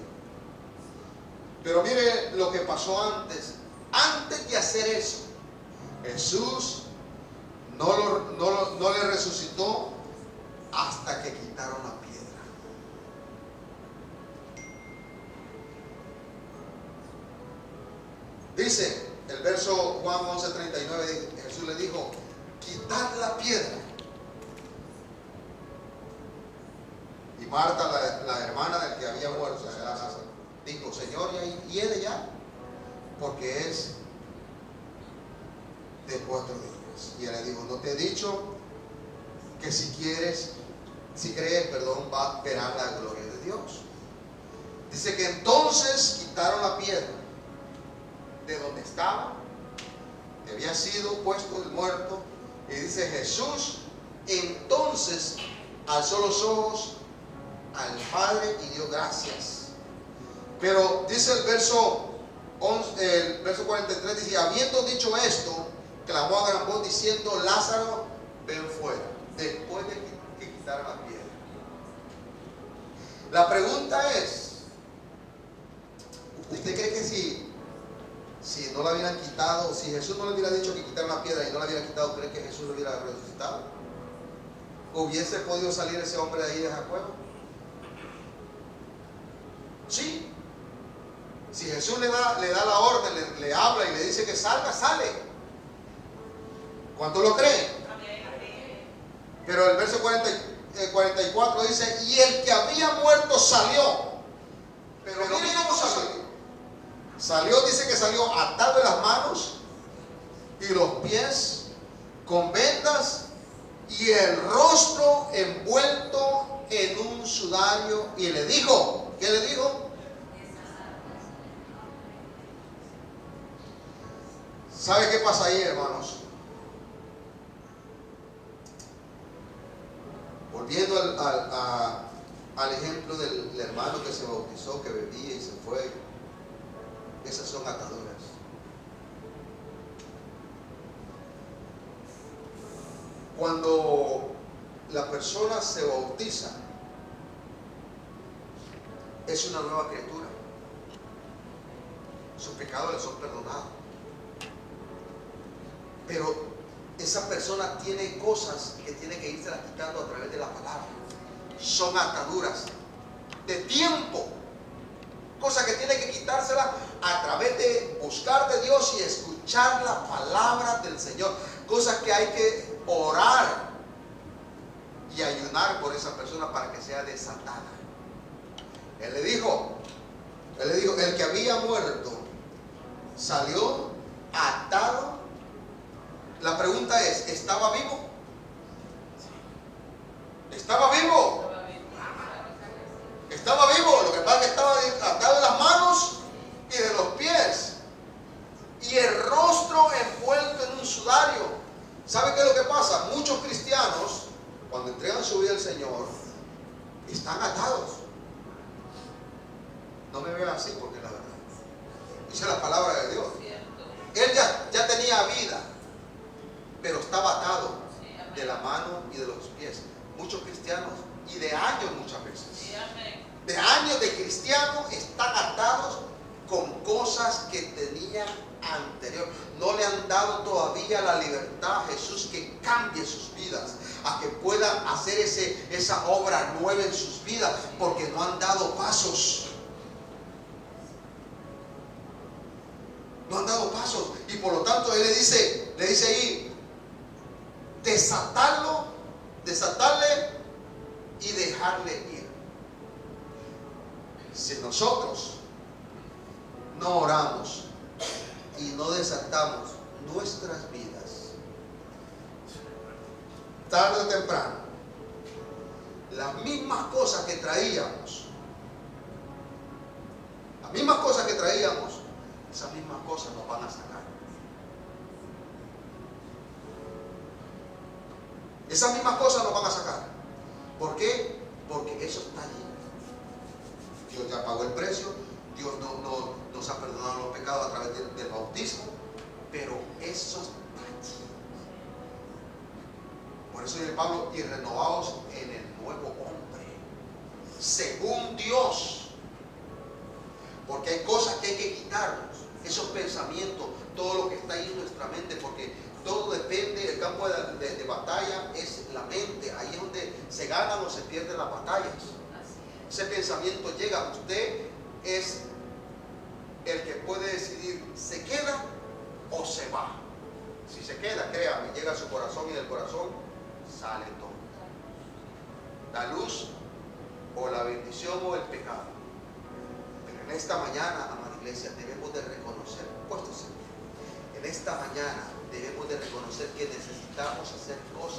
Pero mire lo que pasó antes. Antes de hacer eso, Jesús no le resucitó hasta que quitaron la piedra. Dice el verso Juan 11:39, Jesús le dijo: quitad la piedra. Y Marta, la hermana del que había muerto, dijo: Señor, ¿y él ya? Porque es de 4 días. Y él le dijo: no te he dicho que si crees, verán la gloria de Dios. Dice que entonces quitaron la piedra de donde estaba, que había sido puesto el muerto. Y dice: Jesús entonces alzó los ojos al Padre y dio gracias. Pero dice el verso 43, dice: habiendo dicho esto, clamó a gran voz diciendo: Lázaro, ven fuera. Después de que quitaron la piedra. La pregunta es: ¿usted cree que si no la hubieran quitado, si Jesús no le hubiera dicho que quitaran la piedra y no la hubiera quitado, cree que Jesús lo hubiera resucitado? ¿Hubiese podido salir ese hombre de ahí de esa cueva? Sí. Si Jesús le da la orden, le habla y le dice que salga, sale. ¿Cuánto lo creen? Pero el verso 44 dice: y el que había muerto salió. Pero miren cómo salió. Salió, dice que salió atado de las manos y los pies con vendas y el rostro envuelto en un sudario. Y le dijo, ¿qué le dijo? ¿Sabe qué pasa ahí, hermanos? Volviendo al ejemplo del hermano que se bautizó, que bebía y se fue. Esas son ataduras. Cuando la persona se bautiza, es una nueva criatura. Sus pecados le son perdonados. Pero esa persona tiene cosas que tiene que irse quitando a través de la palabra. Son ataduras de tiempo, cosas que tiene que quitársela a través de buscar de Dios y escuchar la palabra del Señor. Cosas que hay que orar y ayunar por esa persona para que sea desatada. Él le dijo, el que había muerto salió atado. La pregunta es, ¿estaba vivo? ¿Estaba vivo? Estaba vivo. Lo que pasa es que estaba atado de las manos y de los pies, y el rostro envuelto en un sudario. ¿Sabe qué es lo que pasa? Muchos cristianos, cuando entregan su vida al Señor, están atados. No me vean así, porque la verdad, dice la palabra de Dios, él ya tenía vida, pero estaba atado de la mano y de los pies. Muchos cristianos, y de años muchas veces, de años de cristianos, están atados con cosas que tenían anterior. No le han dado todavía la libertad a Jesús que cambie sus vidas, a que puedan hacer esa obra nueva en sus vidas, porque no han dado pasos. No han dado pasos, y por lo tanto él le dice ahí, desatarle y dejarle ir. Si nosotros no oramos y no desatamos nuestras vidas, tarde o temprano, las mismas cosas que traíamos, esas mismas cosas nos van a sacar. Esas mismas cosas nos van a sacar. ¿Por qué? Porque eso está allí. Dios ya pagó el precio. Dios nos ha perdonado los pecados a través del bautismo. Pero eso está allí. Por eso dice Pablo, y renovados en el nuevo hombre, según Dios. Porque hay cosas que hay que quitarnos. Esos pensamientos, todo lo que está ahí en nuestra mente, porque todo depende, el campo de batalla es la mente. Ahí es donde se ganan o se pierden las batallas. Ese pensamiento llega. Usted es el que puede decidir, ¿se queda o se va? Si se queda, créame, llega a su corazón y del corazón sale todo. La luz o la bendición o el pecado. Pero en esta mañana, amada iglesia, debemos de reconocer, puestos en esta mañana debemos de reconocer que necesitamos hacer cosas